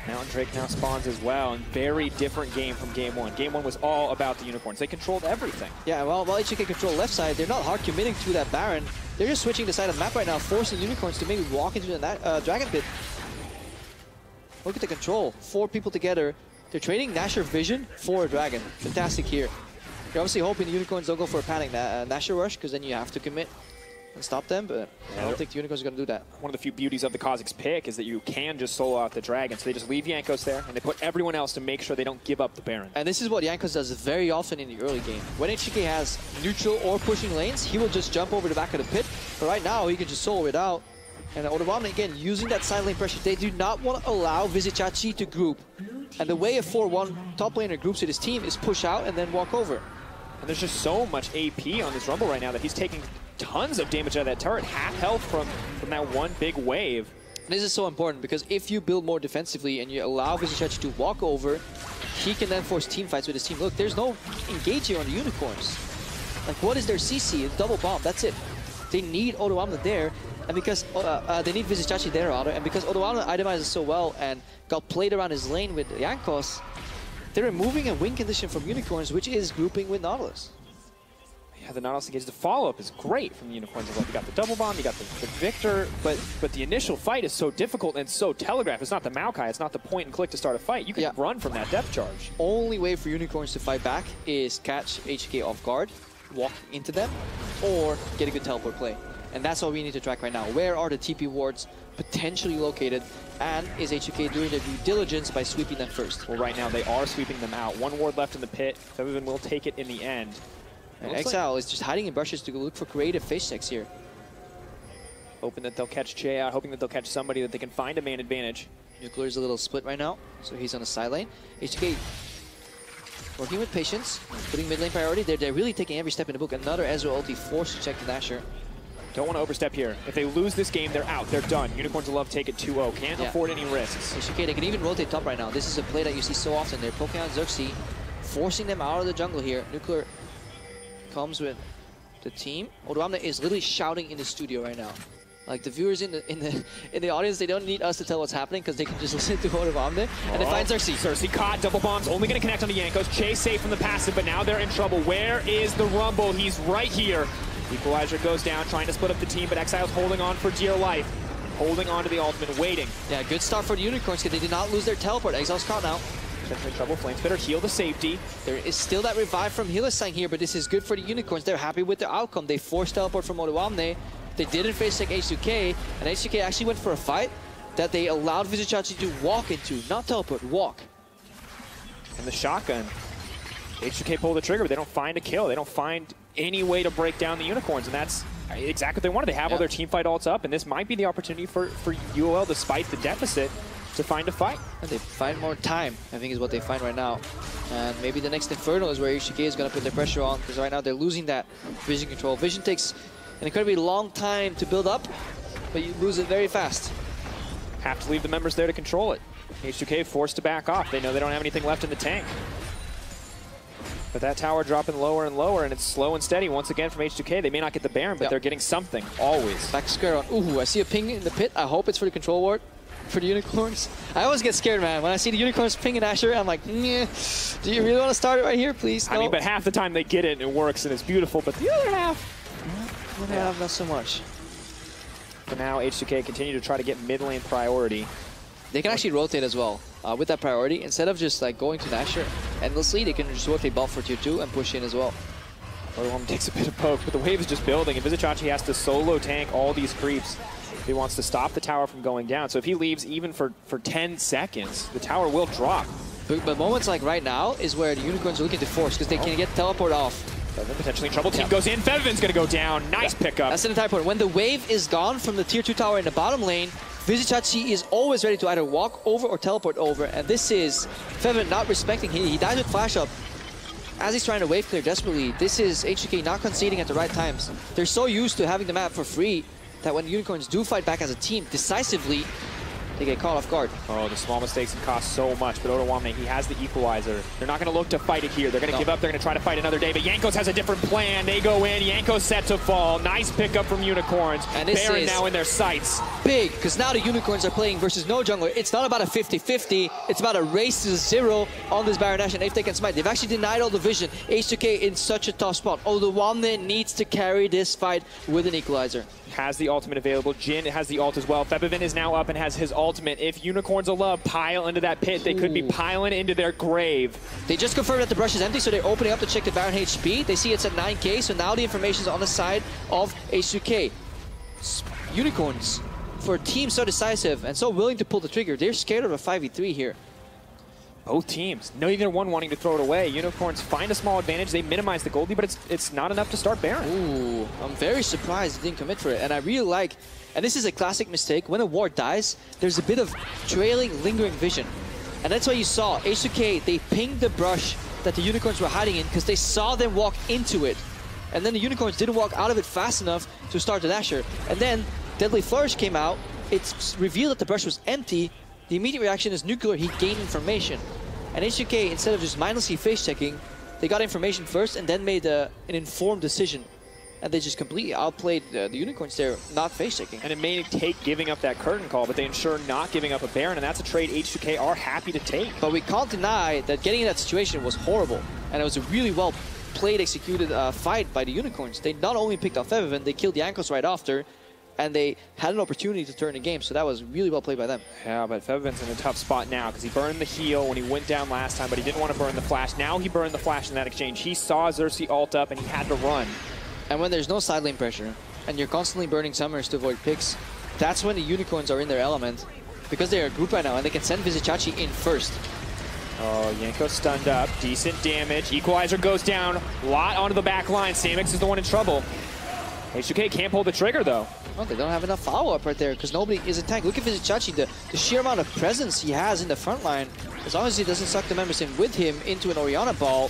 Mountain Drake now spawns as well, and very different game from game one. Game one was all about the Unicorns. They controlled everything. Yeah, well, while H2K control left side, they're not hard committing to that Baron. They're just switching the side of the map right now, forcing Unicorns to maybe walk into the Dragon Pit. Look at the control. 4 people together. They're trading Nashor Vision for a Dragon. Fantastic here. You're obviously hoping the Unicorns don't go for a panic Nashor Rush, because then you have to commit and stop them, but I don't think the Unicorns are going to do that. One of the few beauties of the Kha'Zix pick is that you can just solo out the Dragon, so they just leave Jankos there, and they put everyone else to make sure they don't give up the Baron. And this is what Jankos does very often in the early game. When H2K has neutral or pushing lanes, he will just jump over the back of the pit, but right now he can just solo it out. And Odoamne, again, using that side lane pressure. They do not want to allow Vizicachi to group. And the way a 4-1 top laner groups with his team is push out and then walk over. And there's just so much AP on this Rumble right now that he's taking tons of damage out of that turret. Half health from that one big wave. This is so important, because if you build more defensively and you allow Vizicachi to walk over, he can then force team fights with his team. Look, there's no engage here on the Unicorns. Like, what is their CC? A double bomb, that's it. They need Odoamne there, and because they need Vizicachi there, rather, and because Odoamne itemizes so well and got played around his lane with Jankos, they're removing a win condition from Unicorns, which is grouping with Nautilus. Yeah, the Nautilus engage. The follow-up is great from the Unicorns. You got the double bomb, you got the Victor, but the initial fight is so difficult and so telegraphed. It's not the Maokai, it's not the point and click to start a fight. You can run from that depth charge. Only way for Unicorns to fight back is catch H2K off guard, walk into them, or get a good teleport play. And that's what we need to track right now. Where are the TP wards potentially located? And is H2K doing their due diligence by sweeping them first? Well, right now they are sweeping them out. One ward left in the pit. Febiven will take it in the end. And Exile is just hiding in brushes to look for creative face checks here. Hoping that they'll catch Jay out, hoping that they'll catch somebody that they can find a main advantage. Nuclear's a little split right now, so he's on the side lane. H2K working with patience, putting mid lane priority. They're really taking every step in the book. Another Ezreal ulti forced to check the Nashor. Don't want to overstep here. If they lose this game, they're out. They're done. Unicorns will love take it 2-0. Can't afford any risks. H2K, they can even rotate top right now. This is a play that you see so often. They're poking out Xerxes, forcing them out of the jungle here. Nuclear comes with the team. Odoamne is literally shouting in the studio right now. Like the viewers in the audience, they don't need us to tell what's happening because they can just listen to Odoamne. And they find Xerxes. Xerxes caught, double bombs, only going to connect on the Jankos. Chase safe from the passive, but now they're in trouble. Where is the Rumble? He's right here. Equalizer goes down, trying to split up the team, but Exile's holding on for dear life. Holding on to the ultimate, waiting. Yeah, good start for the Unicorns because they did not lose their teleport. Exile's caught now. Potentially trouble. Flamespitter heal the safety. There is still that revive from Hylissang here, but this is good for the Unicorns. They're happy with the outcome. They forced teleport from Odoamne. They didn't face like H2K, and H2K actually went for a fight that they allowed Vizicsacsi to walk into, not teleport, walk. And the shotgun. H2K pull the trigger, but they don't find a kill. They don't find any way to break down the Unicorns, and that's exactly what they wanted. They have all their team fight ults up, and this might be the opportunity for UOL, despite the deficit, to find a fight. And they find more time, I think is what they find right now. And maybe the next Inferno is where H2K is going to put their pressure on, because right now they're losing that vision control. Vision takes an incredibly long time to build up, but you lose it very fast. Have to leave the members there to control it. H2K forced to back off. They know they don't have anything left in the tank. But that tower dropping lower and lower, and it's slow and steady once again from H2K. They may not get the Baron, but they're getting something, always. Back to square one. Ooh, I see a ping in the pit. I hope it's for the control ward for the Unicorns. I always get scared, man. When I see the Unicorns ping in Asher, I'm like, yeah, do you really want to start it right here, please? I mean, but half the time they get it and it works and it's beautiful, but the other half, not so much. But now H2K continue to try to get mid lane priority. They can actually rotate as well with that priority. Instead of just like going to Nashor endlessly, they can just rotate bot for tier 2 and push in as well. Odoamne takes a bit of poke, but the wave is just building, and Vizicsacsi has to solo tank all these creeps. He wants to stop the tower from going down. So if he leaves even for 10 seconds, the tower will drop. But moments like right now is where the Unicorns are looking to force because they can get teleport off. Febiven potentially in trouble. Team goes in. Febiven's going to go down. Nice pickup. That's the entire point. When the wave is gone from the tier 2 tower in the bottom lane, Vizicsacsi is always ready to either walk over or teleport over. And this is Febiven not respecting. He dies with flash up as he's trying to wave clear desperately. This is H2K not conceding at the right times. They're so used to having the map for free that when Unicorns do fight back as a team decisively, they get caught off guard. Oh, the small mistakes can cost so much, but Odoamne, he has the equalizer. They're not going to look to fight it here. They're going to give up. They're going to try to fight another day, but Jankos has a different plan. They go in. Jankos set to fall. Nice pickup from Unicorns. And this Baron is now in their sights. Big, because now the Unicorns are playing versus no jungler. It's not about a 50-50. It's about a race to 0 on this Baron Dash, and if they can smite. They've actually denied all the vision. H2K in such a tough spot. Odoamne needs to carry this fight with an equalizer. Has the ultimate available. Jin has the ult as well. Febiven is now up and has his ultimate. If Unicorns of Love pile into that pit, they could be piling into their grave. They just confirmed that the brush is empty, so they're opening up to check the Baron HP. They see it's at 9k, so now the information is on the side of H2K. Unicorns, for a team so decisive and so willing to pull the trigger, they're scared of a 5v3 here. Both teams, neither one wanting to throw it away. Unicorns find a small advantage. They minimize the Goldie, but it's not enough to start Baron. Ooh, I'm very surprised they didn't commit for it. And I really like, and this is a classic mistake, when a ward dies, there's a bit of trailing, lingering vision. And that's what you saw. H2K, they pinged the brush that the Unicorns were hiding in because they saw them walk into it. And then the Unicorns didn't walk out of it fast enough to start the Dasher. And then Deadly Flourish came out. It's revealed that the brush was empty. The immediate reaction is Nuclear. He gained information. And H2K, instead of just mindlessly face checking, they got information first and then made an informed decision. And they just completely outplayed the Unicorns there, not face checking. And it may take giving up that curtain call, but they ensure not giving up a Baron, and that's a trade H2K are happy to take. But we can't deny that getting in that situation was horrible. And it was a really well played, executed fight by the Unicorns. They not only picked off Febiven, they killed the Jankos right after. And they had an opportunity to turn the game, so that was really well played by them. Yeah, but Febiven's in a tough spot now because he burned the heal when he went down last time, but he didn't want to burn the flash. Now he burned the flash in that exchange. He saw Xerxes ult up and he had to run. And when there's no side lane pressure, and you're constantly burning summers to avoid picks, that's when the Unicorns are in their element. Because they're a group right now, and they can send Vizicachi in first. Oh, Yanko stunned up. Decent damage. Equalizer goes down. Lot onto the back line. Samix is the one in trouble. H2K can't pull the trigger, though. Well, they don't have enough follow-up right there because nobody is attacked. Look at Vizicachi, the sheer amount of presence he has in the front line. As long as he doesn't suck the members in with him into an Orianna ball,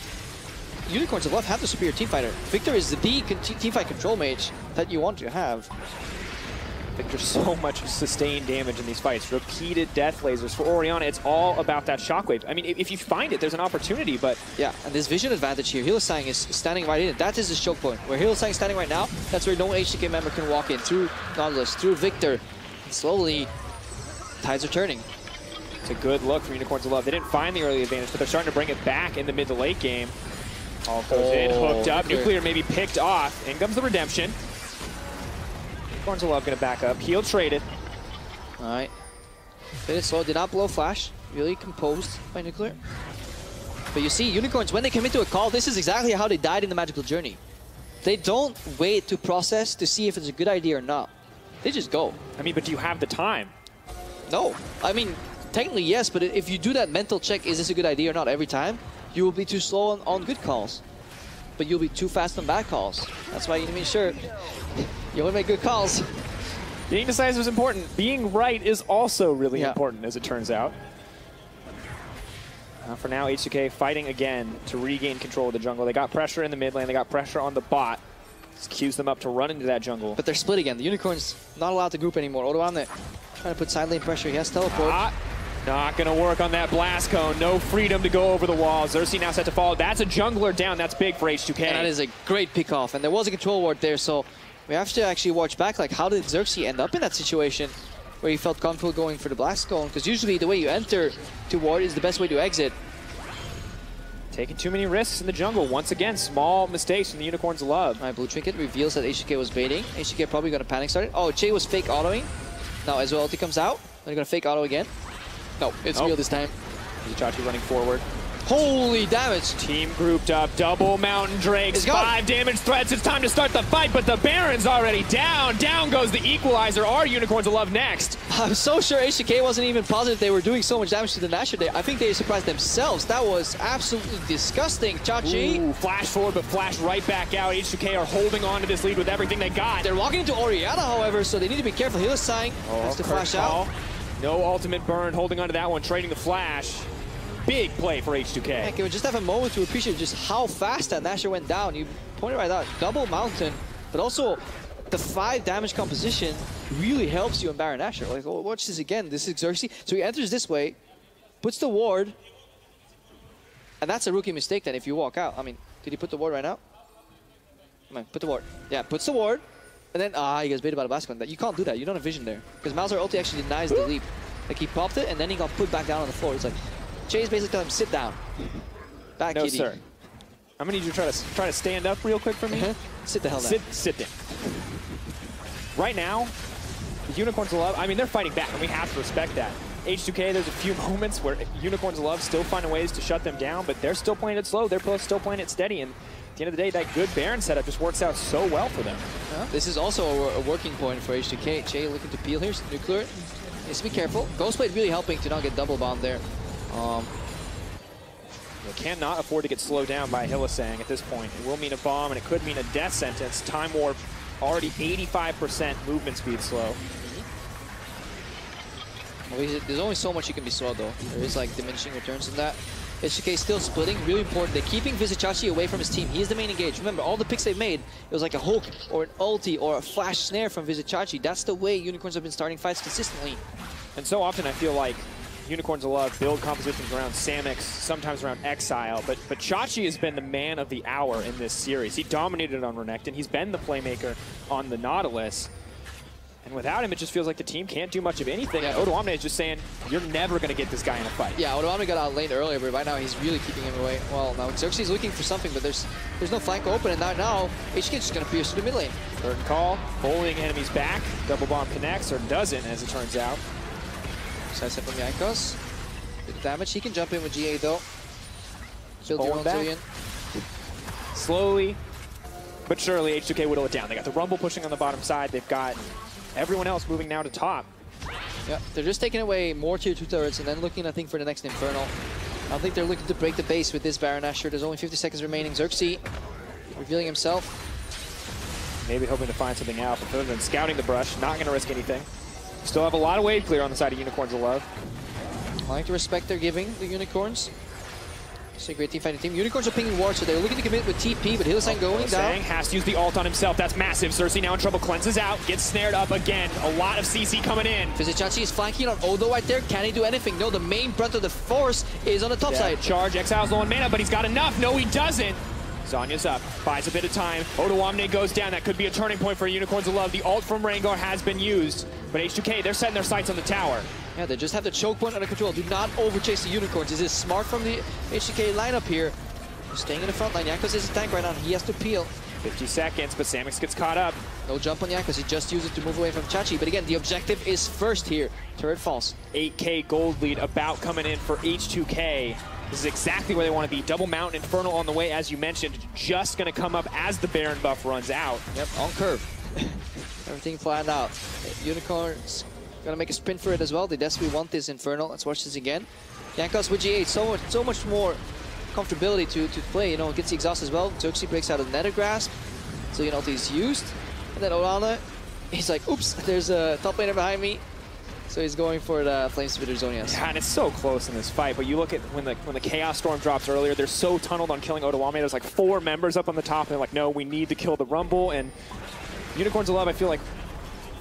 Unicorns of Love have the superior teamfighter. Victor is the teamfight control mage that you want to have. Victor, so much sustained damage in these fights. Repeated death lasers. For Orianna, it's all about that shockwave. I mean, if you find it, there's an opportunity, but... Yeah, and this vision advantage here, Hylissang is standing right in it. That is his choke point. Where Hylissang is standing right now, that's where no H2K member can walk in. Through Nautilus, through Victor. And slowly, tides are turning. It's a good look from Unicorns of Love. They didn't find the early advantage, but they're starting to bring it back in the mid to late game. All goes in, hooked up. Nuclear maybe picked off. In comes the redemption. Unicorns of Love gonna back up. Heal traded. All right. Bit slow, did not blow flash. Really composed by Nuclear. But you see, Unicorns, when they commit to a call, this is exactly how they died in the Magical Journey. They don't wait to process to see if it's a good idea or not. They just go. I mean, but do you have the time? No. I mean, technically yes, but if you do that mental check, is this a good idea or not every time, you will be too slow on good calls. But you'll be too fast on bad calls. That's why you need to make sure you only make good calls. Being decisive is important. Being right is also really important, as it turns out. For now, H2K fighting again to regain control of the jungle. They got pressure in the mid lane. They got pressure on the bot. This cues them up to run into that jungle. But they're split again. The Unicorns not allowed to group anymore. Odoamne trying to put side lane pressure. He has teleport. Not going to work on that blast cone. No freedom to go over the wall. Xerxes now set to follow. That's a jungler down. That's big for H2K. And that is a great pick off. And there was a control ward there, so we have to actually watch back. Like, how did Xerxes end up in that situation where he felt comfortable going for the blast cone? Because usually the way you enter to ward is the best way to exit. Taking too many risks in the jungle. Once again, small mistakes from the Unicorns of Love. All right, Blue Trinket reveals that H2K was baiting. H2K probably going to panic start it. Oh, Jay was fake autoing. Now as well, ulti comes out. They're going to fake auto again. No, it's real this time. Vizicachi running forward. Holy damage! Team grouped up, double Mountain Drakes, 5 damage threats. It's time to start the fight, but the Baron's already down. Down goes the Equalizer. Are Unicorns of Love next? I'm so sure H2K wasn't even positive they were doing so much damage to the Nashor there. I think they surprised themselves. That was absolutely disgusting. Chachi. Ooh, flash forward, but flash right back out. H2K are holding on to this lead with everything they got. They're walking into Orianna, however, so they need to be careful. Hylissang has to flash out. No ultimate burn, holding on to that one, trading the flash. Big play for H2K. Yeah, can we just have a moment to appreciate just how fast that Nashor went down? You pointed right out, double Mountain, but also the 5 damage composition really helps you in Baron Nashor. Like, oh, watch this again. This is Xerxes. So he enters this way, puts the ward, and that's a rookie mistake then if you walk out. I mean, did he put the ward right now? Come on, put the ward. Yeah, puts the ward. And then, he gets baited by the blast cone. You can't do that. You don't have vision there. Because Malzahar ulti actually denies the leap. Like, he popped it, and then he got put back down on the floor. It's like, Jay's basically telling him, sit down. Back, no, kitty. sir. I'm going to need you to try to stand up real quick for me. Sit the hell down. Sit down. Right now, the Unicorns of Love, I mean, they're fighting back, and we have to respect that. H2K, there's a few moments where Unicorns of Love still finding ways to shut them down, but they're still playing it slow. They're still playing it steady, and at the end of the day, that good Baron setup just works out so well for them. This is also a working point for H2K. Jay looking to peel here. Nuclear needs to be careful. Ghostblade really helping to not get double bombed there. They cannot afford to get slowed down by Hylissang at this point. It will mean a bomb, and it could mean a death sentence. Time Warp already 85% movement speed slow. Well, there's only so much you can be slow, though. There is, like, diminishing returns in that. H2K still splitting, really important. They're keeping Vizicachi away from his team. He is the main engage. Remember, all the picks they've made, it was like a hook or an ulti or a flash snare from Vizicachi. That's the way Unicorns have been starting fights consistently. And so often I feel like Unicorns of Love build compositions around Samix, sometimes around Exile, but Chachi has been the man of the hour in this series. He dominated on Renekton. He's been the playmaker on the Nautilus. And without him, it just feels like the team can't do much of anything. Yeah. Odoamne is just saying, you're never going to get this guy in a fight. Yeah, Odoamne got outlaned earlier, but right now he's really keeping him away. Well, now Xerxes is looking for something, but there's no flank open, and now HK is just going to pierce through the mid lane. Third call, pulling enemies back. Double bomb connects, or doesn't, as it turns out. Side step from Yankos. Bit of damage. He can jump in with GA, though. Build your own Zillion. Slowly but surely H2K whittle it down. They got the Rumble pushing on the bottom side. They've got everyone else moving now to top. Yeah, they're just taking away more tier 2 turrets and then looking, I think, for the next Infernal. I don't think they're looking to break the base with this Baron Nashor. There's only 50 seconds remaining. Xerxes revealing himself. Maybe hoping to find something out, but other than scouting the brush, not going to risk anything. Still have a lot of wave clear on the side of Unicorns of Love. I like the respect they're giving the Unicorns. It's a great team fighting team. Unicorns are pinging ward, so they're looking to commit with TP, but Hillsang going down. Has to use the ult on himself. That's massive. Cersei now in trouble. Cleanses out. Gets snared up again. A lot of CC coming in. Vizicsacsi is flanking on Odo right there. Can he do anything? No, the main brunt of the force is on the top side. Charge. Exile's low on mana, but he's got enough. No, he doesn't. Zanya's up. Buys a bit of time. Odoamne goes down. That could be a turning point for Unicorns of Love. The ult from Rengar has been used, but H2K, they're setting their sights on the tower. Yeah, they just have the choke point under control. Do not overchase the Unicorns. This is smart from the H2K lineup here. Staying in the front line. Jankos is a tank right now. He has to peel. 50 seconds, but Samix gets caught up. No jump on Jankos. He just used it to move away from Chachi. But again, the objective is first here. Turret falls. 8K gold lead about coming in for H2K. This is exactly where they want to be. Double Mountain Infernal on the way, as you mentioned. Just going to come up as the Baron buff runs out. Yep, on curve. Everything planned out. Unicorns going to make a sprint for it as well. They desperately want this Infernal. Let's watch this again. Jankos with G8, so much more comfortability to play. You know, gets the exhaust as well. Xerxes breaks out of the Nether Grasp. So, you know, he's used. And then Orana, he's like, oops, there's a top laner behind me. So he's going for the Flame Spitter Zonias. Yeah, and it's so close in this fight, but you look at when the Chaos Storm drops earlier, they're so tunneled on killing Odoamne. There's like 4 members up on the top, and they're like, no, we need to kill the Rumble. And Unicorns of Love, I feel like,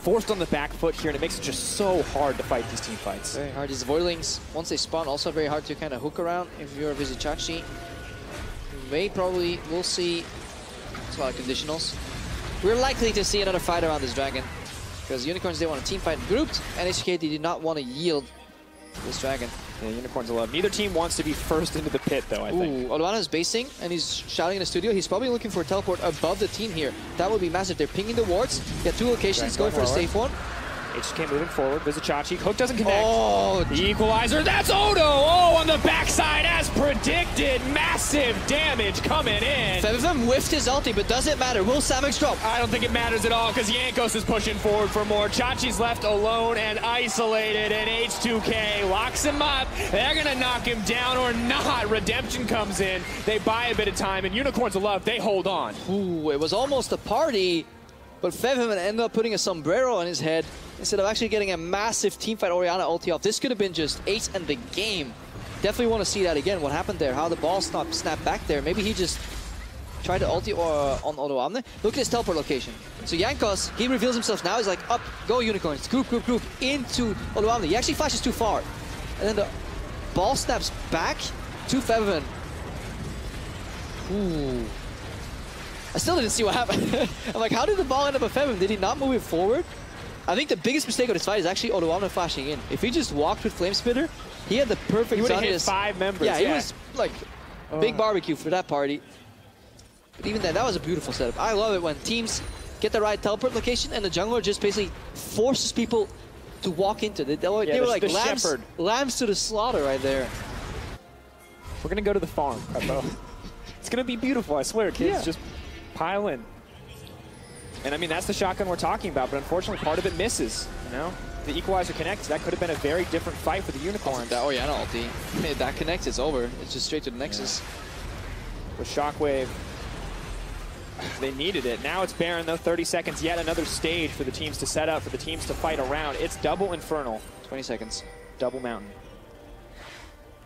forced on the back foot here, and it makes it just so hard to fight these team fights. Very hard. These Voidlings, once they spawn, also very hard to kind of hook around if you're a Vizicsacsi. We'll see. It's a lot of conditionals. We're likely to see another fight around this dragon. Because Unicorns, they want a team fight grouped, and H2K did not want to yield this dragon. Yeah, Unicorns of Love. Neither team wants to be first into the pit, though, I think. Odoana is basing, and he's shouting in the studio. He's probably looking for a teleport above the team here. That would be massive. They're pinging the wards. They have 2 locations, going for a safe one. H2K moving forward. Vizicsacsi. Hook doesn't connect. Oh, the equalizer. That's Odo! Oh, on the backside as predicted. Massive damage coming in. Fevivem whiffed his ulti, but does it matter? Will Samix drop? I don't think it matters at all because Jankos is pushing forward for more. Chachi's left alone and isolated, and H2K locks him up. They're going to knock him down or not. Redemption comes in. They buy a bit of time, and Unicorns of Love, they hold on. Ooh, it was almost a party, but Fevivem ended up putting a sombrero on his head instead of actually getting a massive teamfight Orianna ulti off. This could have been just ace and the game. Definitely want to see that again. What happened there? How the ball snapped back there. Maybe he just tried to ulti on Odoamne. Look at his teleport location. So Jankos, he reveals himself now. He's like, up, go Unicorns. Group into Odoamne. He actually flashes too far. And then the ball snaps back to Fevivem. Ooh. I still didn't see what happened. I'm like, how did the ball end up at Fevivem? Did he not move it forward? I think the biggest mistake of this fight is actually Odoamne flashing in. If he just walked with Flame Spitter, he had the perfect... He would have hit 5 members. Yeah, he was like big barbecue for that party. But even then, that was a beautiful setup. I love it when teams get the right teleport location and the jungler just basically forces people to walk into it. They were like lambs to the slaughter right there. We're going to go to the farm, Prepo. It's going to be beautiful, I swear, kids. Just pile in. And I mean, that's the shotgun we're talking about, but unfortunately part of it misses, you know? The equalizer connects. That could have been a very different fight for the Unicorns. Oh yeah, no ulti. If that connects, it's over. It's just straight to the Nexus. With Shockwave, they needed it. Now it's Baron, though. 30 seconds, yet another stage for the teams to set up, for the teams to fight around. It's double Infernal. 20 seconds. Double Mountain.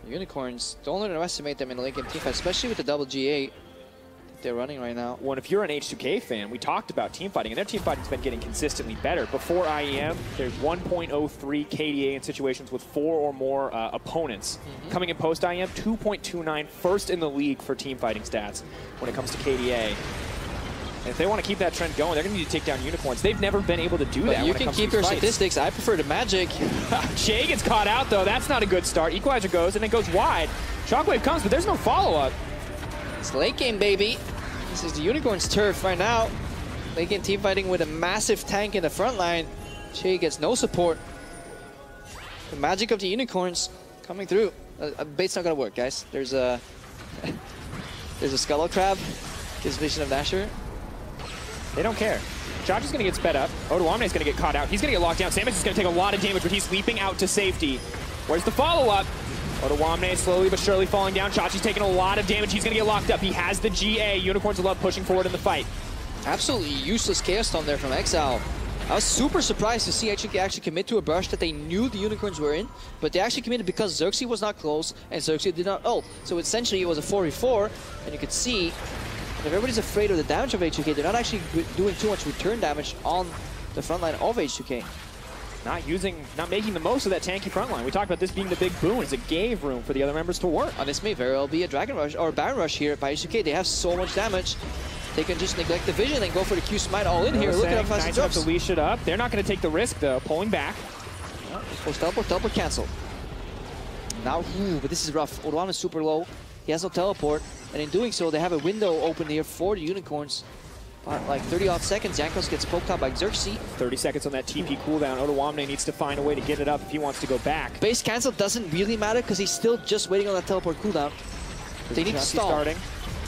The Unicorns, don't underestimate them in a late game teamfight, especially with the double G8 they're running right now. Well, if you're an H2K fan, we talked about team fighting, and their team fighting's been getting consistently better. Before IEM, there's 1.03 KDA in situations with 4 or more opponents. Coming in post IEM, 2.29, first in the league for team fighting stats when it comes to KDA. And if they want to keep that trend going, they're going to need to take down Unicorns. They've never been able to do that. You can keep your statistics. I prefer the Magic. Shay gets caught out, though. That's not a good start. Equalizer goes, and it goes wide. Shockwave comes, but there's no follow-up. It's late game, baby. This is the Unicorns' turf right now. Late game team fighting with a massive tank in the front line. Shay gets no support. The magic of the Unicorns coming through. Bait's not gonna work, guys. There's a Scuttle Crab. Gives vision of Nashor. They don't care. Chachi's going to get sped up. Odoamne's going to get caught out. He's going to get locked down. Samus is going to take a lot of damage, but he's leaping out to safety. Where's the follow-up? Odoamne slowly but surely falling down. Chachi's taking a lot of damage. He's going to get locked up. He has the GA. Unicorns of Love pushing forward in the fight. Absolutely useless Chaos Storm there from Exile. I was super surprised to see H2K actually commit to a burst that they knew the Unicorns were in, but they actually committed because Xerxes was not close and Xerxes did not ult. So essentially it was a 4v4, and you could see if everybody's afraid of the damage of H2K, they're not actually doing too much return damage on the front line of H2K. Not making the most of that tanky front line. We talked about this being the big boon, as it gave room for the other members to work. This may very well be a Dragon Rush or Baron Rush here by H2K. They have so much damage. They can just neglect the vision and go for the Q Smite all in here. Look at how fast it drops. To leash it up. They're not going to take the risk, though. Pulling back. Force teleport cancel. Now, but this is rough. Odoamne is super low. He has no teleport. And in doing so, they have a window open here for the Unicorns. But like 30-odd seconds, Jankos gets poked out by Xerxes. 30 seconds on that TP cooldown. Odoamne needs to find a way to get it up if he wants to go back. Base cancel doesn't really matter because he's still just waiting on that teleport cooldown. They need to stall. Starting.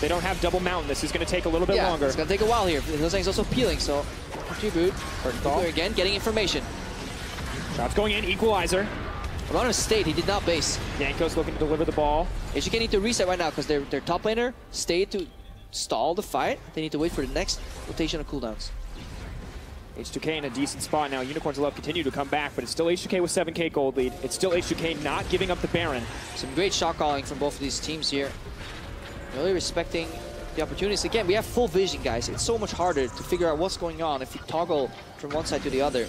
They don't have double mountain. This is going to take a little bit longer. It's going to take a while here. Hillsang's also peeling, so contribute. Again, getting information. Shots going in. Equalizer. Odoamne stayed. He did not base. Yanko's looking to deliver the ball. H2K need to reset right now because their top laner stayed to stall the fight. They need to wait for the next rotation of cooldowns. H2K in a decent spot now. Unicorns of Love continue to come back, but it's still H2K with 7K gold lead. It's still H2K not giving up the Baron. Some great shot calling from both of these teams here. Really respecting the opportunities. Again, we have full vision, guys. It's so much harder to figure out what's going on if you toggle from one side to the other.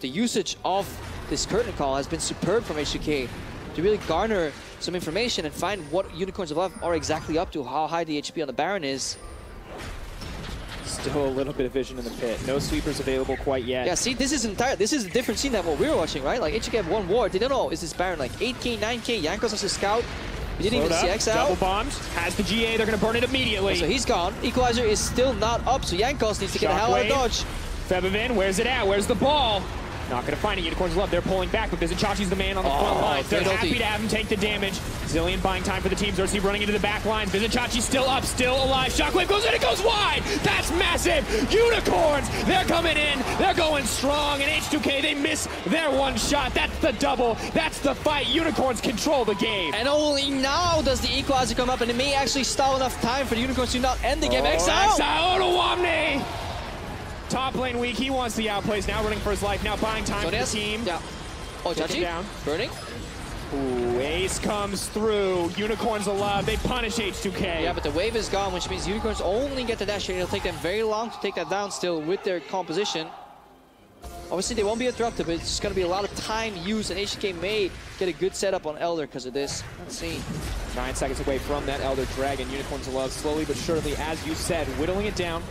The usage of this curtain call has been superb from H2K to really garner some information and find what Unicorns of Love are exactly up to, how high the HP on the Baron is. Still a little bit of vision in the pit. No sweepers available quite yet. Yeah, see, this is a different scene than what we were watching, right? Like, H2K have one ward. They don't know, is this Baron like 8K, 9K? Yankos has a scout. He didn't even see Exile. Double bombs. Has the GA. They're going to burn it immediately. So he's gone. Equalizer is still not up, so Yankos needs to get a hell out of dodge. Febivin, where's it at? Where's the ball? Not going to find it. Unicorns Love, they're pulling back, but Vizichachi's the man on the front line. They're happy to have him take the damage. Zillion buying time for the team. Xerxes running into the back lines. Vizichachi's still up, still alive. Shockwave goes in, it goes wide! That's massive! Unicorns, they're coming in. They're going strong, and H2K, they miss their one shot. That's the double. That's the fight. Unicorns control the game. And only now does the Equalizer come up, and it may actually stall enough time for the Unicorns to not end the game. Exile! Odoamne! Top lane weak, he wants the outplays, now running for his life, now buying time for the team. Yeah. Oh, Chachi down. Burning. Ooh, Ace comes through. Unicorns of Love, they punish H2K. Yeah, but the wave is gone, which means Unicorns only get the dash here. It'll take them very long to take that down still with their composition. Obviously, they won't be interrupted, but it's just going to be a lot of time used, and H2K may get a good setup on Elder because of this. Let's see. 9 seconds away from that Elder Dragon. Unicorns of Love slowly but surely, as you said, whittling it down,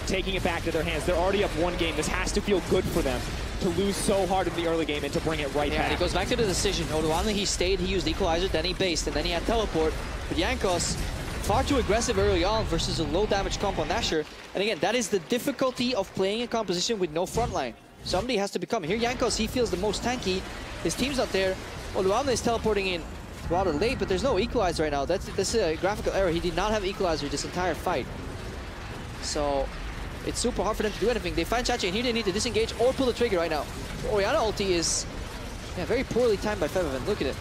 taking it back to their hands. They're already up one game. This has to feel good for them to lose so hard in the early game and to bring it right back. Yeah, it goes back to the decision. Odoamne, he stayed, he used Equalizer, then he based, and then he had Teleport. But Jankos, far too aggressive early on versus a low damage comp on Nashor. And again, that is the difficulty of playing a composition with no front line. Somebody has to become. Here Jankos, he feels the most tanky. His team's not there. Odoamne is teleporting in rather late, but there's no Equalizer right now. That's a graphical error. He did not have Equalizer this entire fight. So it's super hard for them to do anything. They find Chachi, and here they need to disengage or pull the trigger right now. Orianna ulti is very poorly timed by Febivin. Look at it.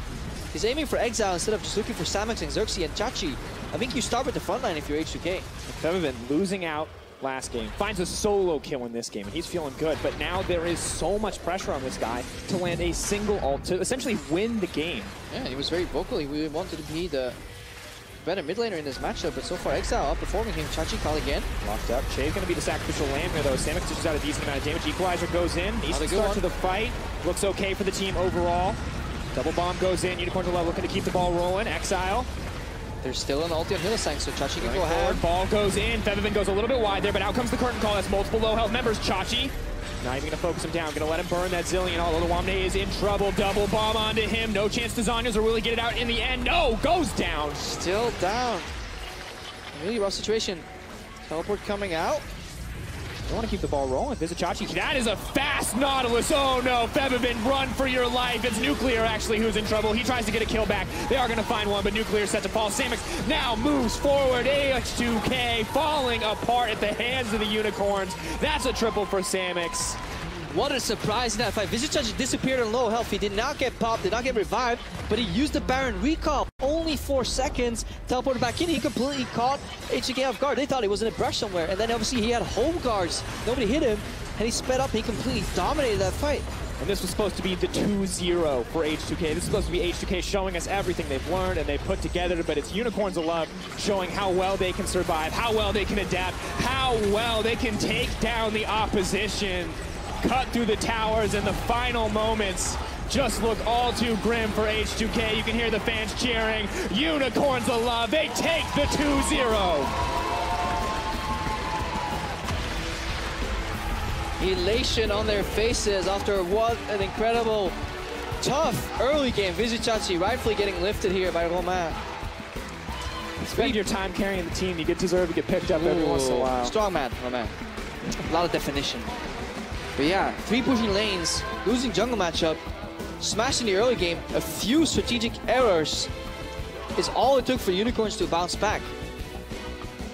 He's aiming for Exile instead of just looking for Samex and Xerxes and Chachi. I think you start with the front line if you're H2K. Febivin losing out last game. Finds a solo kill in this game, and he's feeling good. But now there is so much pressure on this guy to land a single ult to essentially win the game. Yeah, he was very vocal. He really wanted to be the better mid laner in this matchup, but so far Exile outperforming him. Chachi call again. Locked up. Shay's going to be the sacrificial lamb here, though. Samex dishes out a decent amount of damage. Equalizer goes in. Needs to start to the fight. Looks okay for the team overall. Double bomb goes in. Unicorns of Love looking to keep the ball rolling. Exile. There's still an ulti on Hillsang, so Chachi can go ahead. Ball goes in. Febivin goes a little bit wide there, but out comes the curtain call. That's multiple low health members. Chachi not even going to focus him down. Going to let him burn that Zillion. Although Odoamne is in trouble. Double bomb onto him. No chance to Zanyas or really get it out in the end. No, goes down. Still down. Really rough situation. Teleport coming out. They want to keep the ball rolling. Vizicachi, that is a fast Nautilus. Oh no, Febevin, run for your life. It's Nuclear actually who's in trouble. He tries to get a kill back. They are going to find one, but Nuclear set to fall. Samix now moves forward. H2K falling apart at the hands of the Unicorns. That's a triple for Samix. What a surprise in that fight. Vizicachi disappeared on low health. He did not get popped, did not get revived, but he used the Baron recall. Only 4 seconds, teleported back in. He completely caught H2K off guard. They thought he was in a brush somewhere. And then obviously he had home guards. Nobody hit him, and he sped up and he completely dominated that fight. And this was supposed to be the 2-0 for H2K. This is supposed to be H2K showing us everything they've learned and they've put together, but it's Unicorns of Love showing how well they can survive, how well they can adapt, how well they can take down the opposition. Cut through the towers, and the final moments just look all too grim for H2K. You can hear the fans cheering. Unicorns of Love, they take the 2-0. Elation on their faces after what an incredible, tough early game. Vizicachi rightfully getting lifted here by Romain. Spend your time carrying the team. You deserve to get picked up every once in a while. Strong man, Romain. A lot of definition. But yeah, 3 pushing lanes, losing jungle matchup, smashing the early game. A few strategic errors is all it took for Unicorns to bounce back.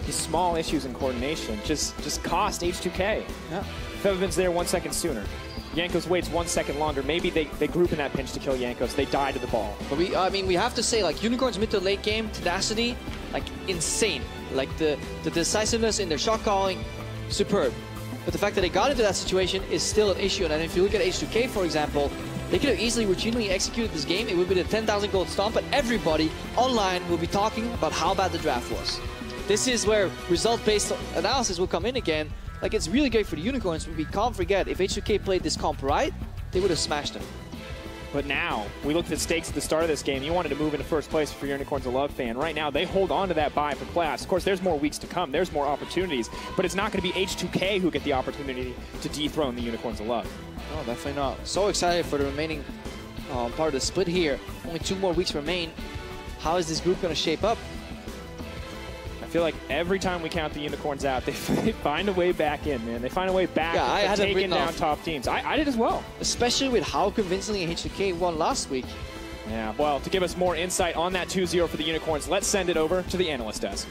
These small issues in coordination just cost H2K. Yeah. Febevin's there 1 second sooner. Jankos waits 1 second longer. Maybe they group in that pinch to kill Jankos. They die to the ball. But we have to say, like, Unicorns mid to late game tenacity, like, insane. Like the decisiveness in their shot calling, superb. But the fact that they got into that situation is still an issue. And if you look at H2K, for example, they could have easily routinely executed this game. It would be the 10,000 gold stomp, but everybody online will be talking about how bad the draft was. This is where result-based analysis will come in again. Like, it's really great for the Unicorns, but we can't forget, if H2K played this comp right, they would have smashed them. But now, we looked at the stakes at the start of this game. You wanted to move into first place for Unicorns of Love fan. Right now, they hold on to that bye for playoffs. Of course, there's more weeks to come. There's more opportunities. But it's not going to be H2K who get the opportunity to dethrone the Unicorns of Love. No, definitely not. So excited for the remaining part of the split here. Only 2 more weeks remain. How is this group going to shape up? I feel like every time we count the Unicorns out, they find a way back in, man. They find a way back to taking down top teams. I did as well. Especially with how convincingly H2K won last week. Yeah, well, to give us more insight on that 2-0 for the Unicorns, let's send it over to the analyst desk.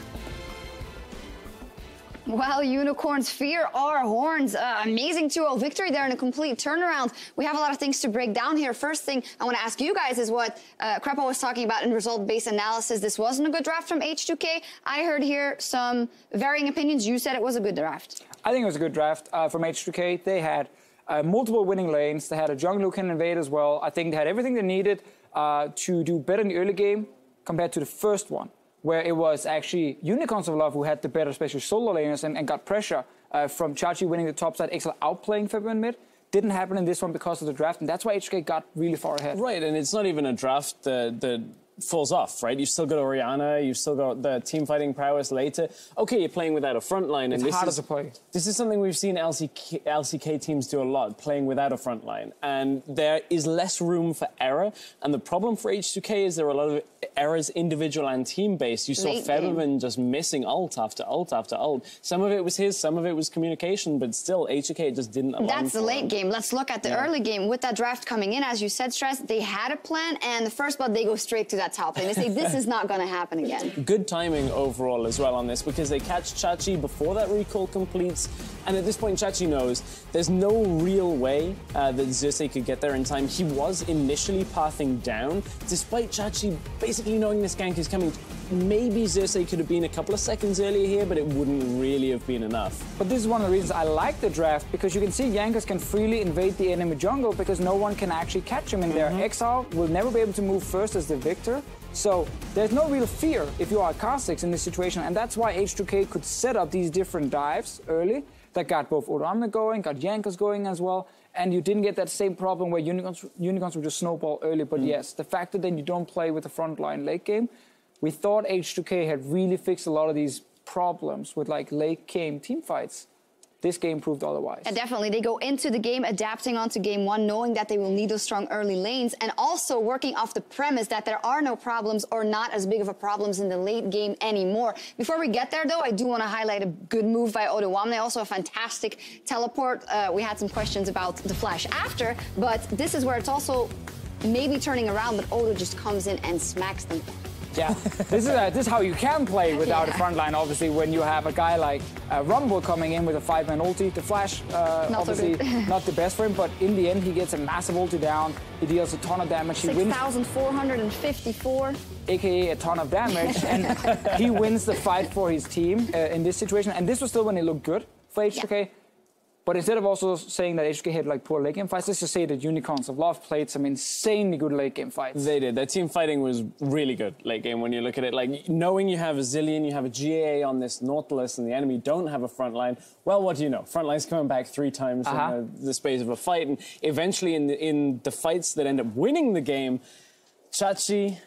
Well, Unicorns fear our horns. Amazing 2-0 victory there and a complete turnaround. We have a lot of things to break down here. First thing I want to ask you guys is what Crepo was talking about in result-based analysis. This wasn't a good draft from H2K. I heard here some varying opinions. You said it was a good draft. I think it was a good draft from H2K. They had multiple winning lanes. They had a jungle who can invade as well. I think they had everything they needed to do better in the early game compared to the first one, where it was actually Unicorns of Love who had the better, especially solo laners, and got pressure from Chachi winning the top side, Excel outplaying Febvin mid. Didn't happen in this one because of the draft, and that's why HK got really far ahead. Right, and it's not even a draft that falls off, right? You've still got Orianna, you've still got the team fighting prowess later. Okay, you're playing without a front line. It's harder to play. This is something we've seen LCK teams do a lot, playing without a front line. And there is less room for error. And the problem for H2K is there are a lot of errors, individual and team-based. You saw Febvin just missing ult after ult after ult. Some of it was his, some of it was communication, but still, H2K just didn't align. That's the late game. Let's look at the early game. With that draft coming in, as you said, Stress, they had a plan, and the first blood, they go straight to that top lane. They say, this is not going to happen again. Good timing overall as well on this, because they catch Chachi before that recall completes, and at this point, Chachi knows there's no real way that Xerxes could get there in time. He was initially pathing down, despite Chachi basically knowing this gank is coming. Maybe Xerxes could have been a couple of seconds earlier here, but it wouldn't really have been enough. But this is one of the reasons I like the draft, because you can see Jankos can freely invade the enemy jungle because no one can actually catch him in there. Exile will never be able to move first as the victor. So there's no real fear if you are Kha'Zix in this situation, and that's why H2K could set up these different dives early that got both Orianna going, got Jankos going as well, and you didn't get that same problem where Unicorns would just snowball early. But yes, the fact that then you don't play with the front line late game, we thought H2K had really fixed a lot of these problems with like late game team fights. This game proved otherwise. And definitely, they go into the game adapting onto game one, knowing that they will need those strong early lanes, and also working off the premise that there are no problems or not as big of a problems in the late game anymore. Before we get there, though, I do want to highlight a good move by Odoamne, also a fantastic teleport. We had some questions about the flash after, but this is where it's also maybe turning around, but Odo just comes in and smacks them. Yeah, this is how you can play without a front line, obviously, when you have a guy like Rumble coming in with a 5-man ulti. The flash, obviously, not the best for him, but in the end, he gets a massive ulti down. He deals a ton of damage. 6,454. AKA a ton of damage, and he wins the fight for his team in this situation. And this was still when it looked good for H2K. Yeah. But instead of also saying that H2K had like poor late game fights, let's just say that Unicorns of Love played some insanely good late game fights. They did. Their team fighting was really good late game when you look at it. Like, knowing you have a Zillion, you have a GAA on this Nautilus, and the enemy don't have a front line, well, what do you know? Front line's coming back 3 times in the space of a fight. And eventually in the fights that end up winning the game, Chachi...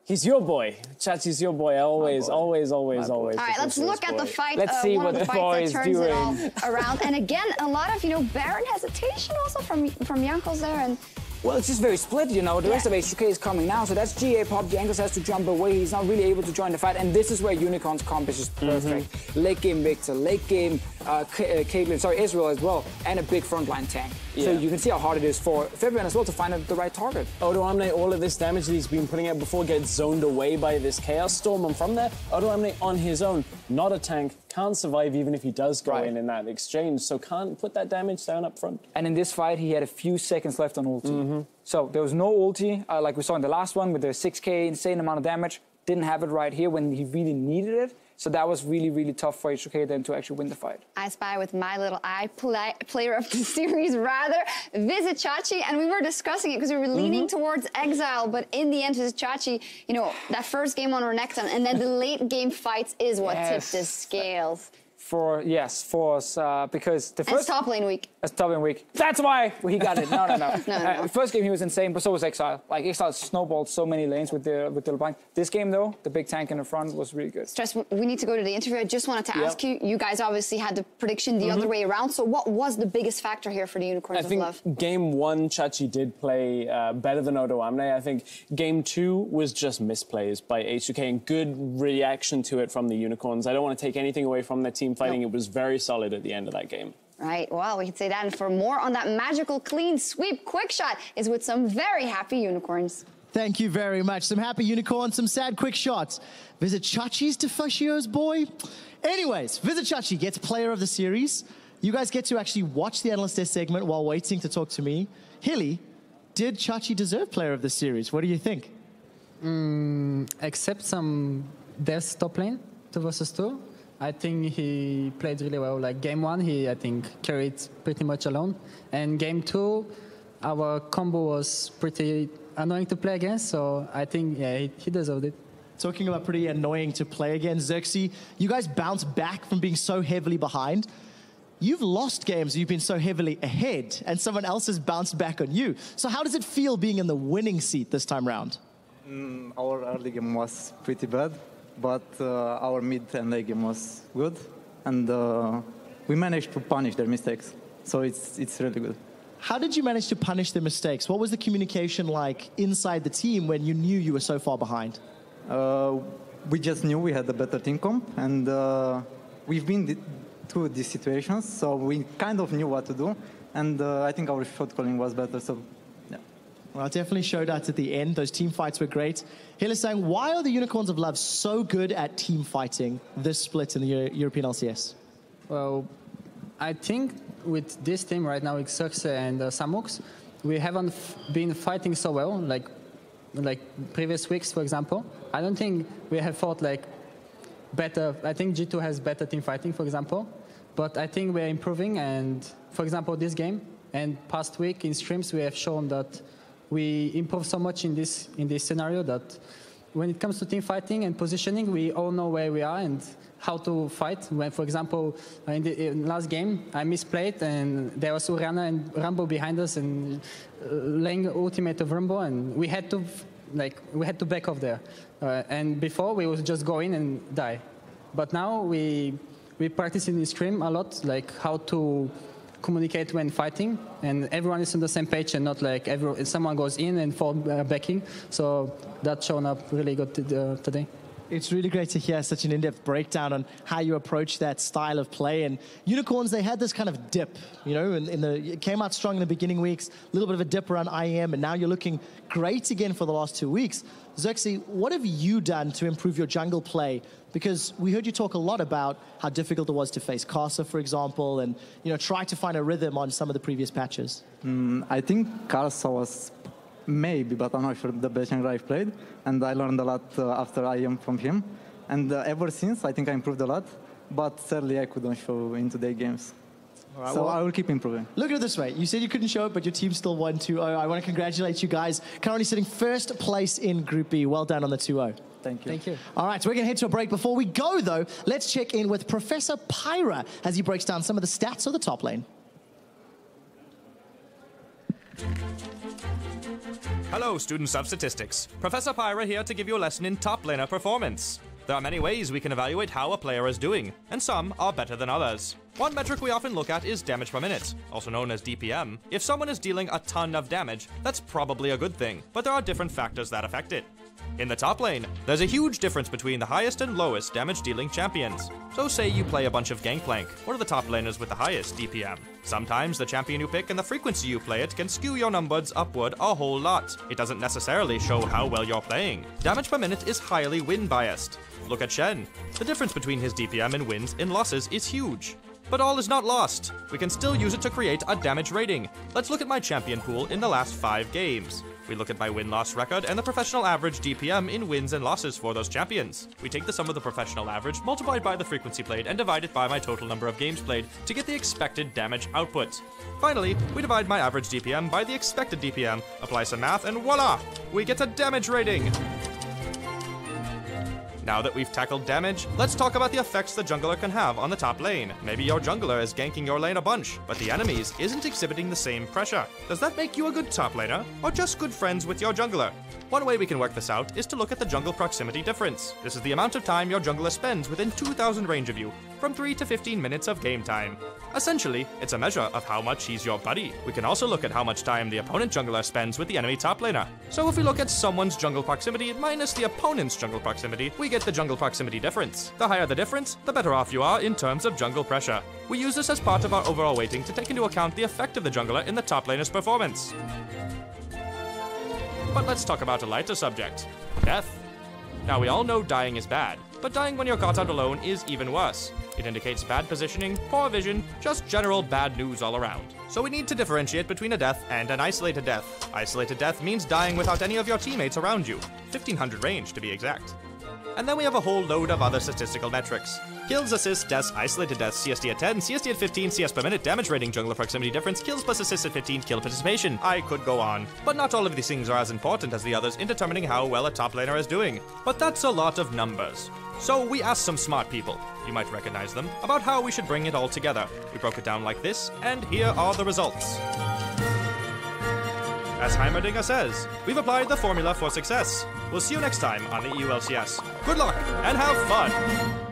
He's your boy. Chachi's your boy. Always. All right, let's look at the fight. Let's see what the boy is doing. It all around. And again, a lot of, Baron hesitation also from Jankos there. And well, it's just very split, The rest of H2K is coming now, so that's GA pop. Jankos has to jump away. He's not really able to join the fight, and this is where Unicorn's comp is just perfect. Late game Victor, late game Israel as well, and a big frontline tank. Yeah. So you can see how hard it is for Fabian as well to find the right target. Odoamne, all of this damage that he's been putting out before gets zoned away by this Chaos Storm, and from there, Odoamne on his own, not a tank, can't survive even if he does go in that exchange, so can't put that damage down up front. And in this fight, he had a few seconds left on ulti. So there was no ulti, like we saw in the last one with the 6k insane amount of damage. Didn't have it right here when he really needed it. So that was really, really tough for H2K then to actually win the fight. I spy with my little eye, player of the series rather, Visit Chachi, and we were discussing it because we were leaning towards Exile, but in the end, Visit Chachi, that first game on Renekton, and then the late game fights is what tipped the scales. For us, because the first... It's top lane week. It's top lane week. That's why he got it. No. No. First game he was insane, but so was Exile. Like, Exile snowballed so many lanes with the blind. This game, though, the big tank in the front was really good. Stress, we need to go to the interview. I just wanted to ask you, you guys obviously had the prediction the other way around, so what was the biggest factor here for the Unicorns of Love? I think game 1, Chachi did play better than Odoamne. I think game 2 was just misplays by H2K and good reaction to it from the Unicorns. I don't want to take anything away from their team fighting. It was very solid at the end of that game. Right, well, we can say that. And for more on that magical clean sweep quick shot is with some very happy Unicorns. Thank you very much. Some happy Unicorns, some sad quick shots. Visit Chachi's Defacio's boy. Anyways, Visit Chachi gets player of the series. You guys get to actually watch the Analyst Desk segment while waiting to talk to me. Hilly, did Chachi deserve player of the series? What do you think? Except some deaths top lane, 2 versus 2. I think he played really well. Like game 1, he, I think, carried pretty much alone. And game 2, our combo was pretty annoying to play against. So I think, yeah, he deserved it. Talking about pretty annoying to play against, Xerxes, you guys bounced back from being so heavily behind. You've lost games you've been so heavily ahead, and someone else has bounced back on you. So how does it feel being in the winning seat this time round? Our early game was pretty bad. But our mid and late game was good, and we managed to punish their mistakes. So it's really good. How did you manage to punish their mistakes? What was the communication like inside the team when you knew you were so far behind? We just knew we had a better team comp, and we've been through these situations, so we kind of knew what to do. And I think our shot calling was better. So. Well, it definitely showed out at the end. Those team fights were great. Hila saying, why are the Unicorns of Love so good at team fighting this split in the European LCS? Well, I think with this team right now, with Xerxes and Samux, we haven't been fighting so well, like previous weeks, for example. I don't think we have fought like better. I think G2 has better team fighting, for example. But I think we're improving, and for example, this game and past week in streams, we have shown that we improve so much in this scenario that when it comes to team fighting and positioning, we all know where we are and how to fight. When, for example, in the last game, I misplayed and there was Orianna and Rumble behind us and laying ultimate of Rumble, and we had to back off there. And before we would just go in and die, but now we we practice in scrim a lot, like how to communicate when fighting, and everyone is on the same page and not like someone goes in and fall backing. So that's shown up really good today. It's really great to hear such an in-depth breakdown on how you approach that style of play. And Unicorns, they had this kind of dip, you know, it came out strong in the beginning weeks, a little bit of a dip around IEM, and now you're looking great again for the last 2 weeks. Xerxes, what have you done to improve your jungle play? Because we heard you talk a lot about how difficult it was to face Casa, for example, and, you know, try to find a rhythm on some of the previous patches. I think Casa was maybe, but I'm not sure, the best jungler I've played, and I learned a lot after IEM from him. And ever since, I think I improved a lot, but sadly I couldn't show in today's games. Right, so I will keep improving. Look at it this way. You said you couldn't show it, but your team still won 2-0. I want to congratulate you guys. Currently sitting first place in Group B. Well done on the 2-0. Thank you. Thank you. All right, so we're going to head to a break. Before we go, though, let's check in with Professor Pyra as he breaks down some of the stats of the top lane. Hello, students of statistics. Professor Pyra here to give you a lesson in top laner performance. There are many ways we can evaluate how a player is doing, and some are better than others. One metric we often look at is damage per minute, also known as DPM. If someone is dealing a ton of damage, that's probably a good thing, but there are different factors that affect it. In the top lane, there's a huge difference between the highest and lowest damage-dealing champions. So say you play a bunch of Gangplank, what are the top laners with the highest DPM? Sometimes the champion you pick and the frequency you play it can skew your numbers upward a whole lot. It doesn't necessarily show how well you're playing. Damage per minute is highly win-biased. Look at Shen. The difference between his DPM in wins and losses is huge. But all is not lost. We can still use it to create a damage rating. Let's look at my champion pool in the last 5 games. We look at my win-loss record and the professional average DPM in wins and losses for those champions. We take the sum of the professional average multiplied by the frequency played and divide it by my total number of games played to get the expected damage output. Finally, we divide my average DPM by the expected DPM, apply some math, and voila! We get a damage rating! Now that we've tackled damage, let's talk about the effects the jungler can have on the top lane. Maybe your jungler is ganking your lane a bunch, but the enemies isn't exhibiting the same pressure. Does that make you a good top laner, or just good friends with your jungler? One way we can work this out is to look at the jungle proximity difference. This is the amount of time your jungler spends within 2,000 range of you, from 3 to 15 minutes of game time. Essentially, it's a measure of how much he's your buddy. We can also look at how much time the opponent jungler spends with the enemy top laner. So if we look at someone's jungle proximity minus the opponent's jungle proximity, we get the jungle proximity difference. The higher the difference, the better off you are in terms of jungle pressure. We use this as part of our overall weighting to take into account the effect of the jungler in the top laner's performance. But let's talk about a lighter subject, death. Now we all know dying is bad, but dying when you're caught out alone is even worse. It indicates bad positioning, poor vision, just general bad news all around. So we need to differentiate between a death and an isolated death. Isolated death means dying without any of your teammates around you, 1500 range to be exact. And then we have a whole load of other statistical metrics. Kills, assists, deaths, isolated deaths, CSD at 10, CSD at 15, CS per minute, damage rating, jungler proximity difference, kills plus assists at 15, kill participation. I could go on. But not all of these things are as important as the others in determining how well a top laner is doing. But that's a lot of numbers. So we asked some smart people, you might recognize them, about how we should bring it all together. We broke it down like this, and here are the results. As Heimerdinger says, we've applied the formula for success. We'll see you next time on the EU LCS. Good luck, and have fun!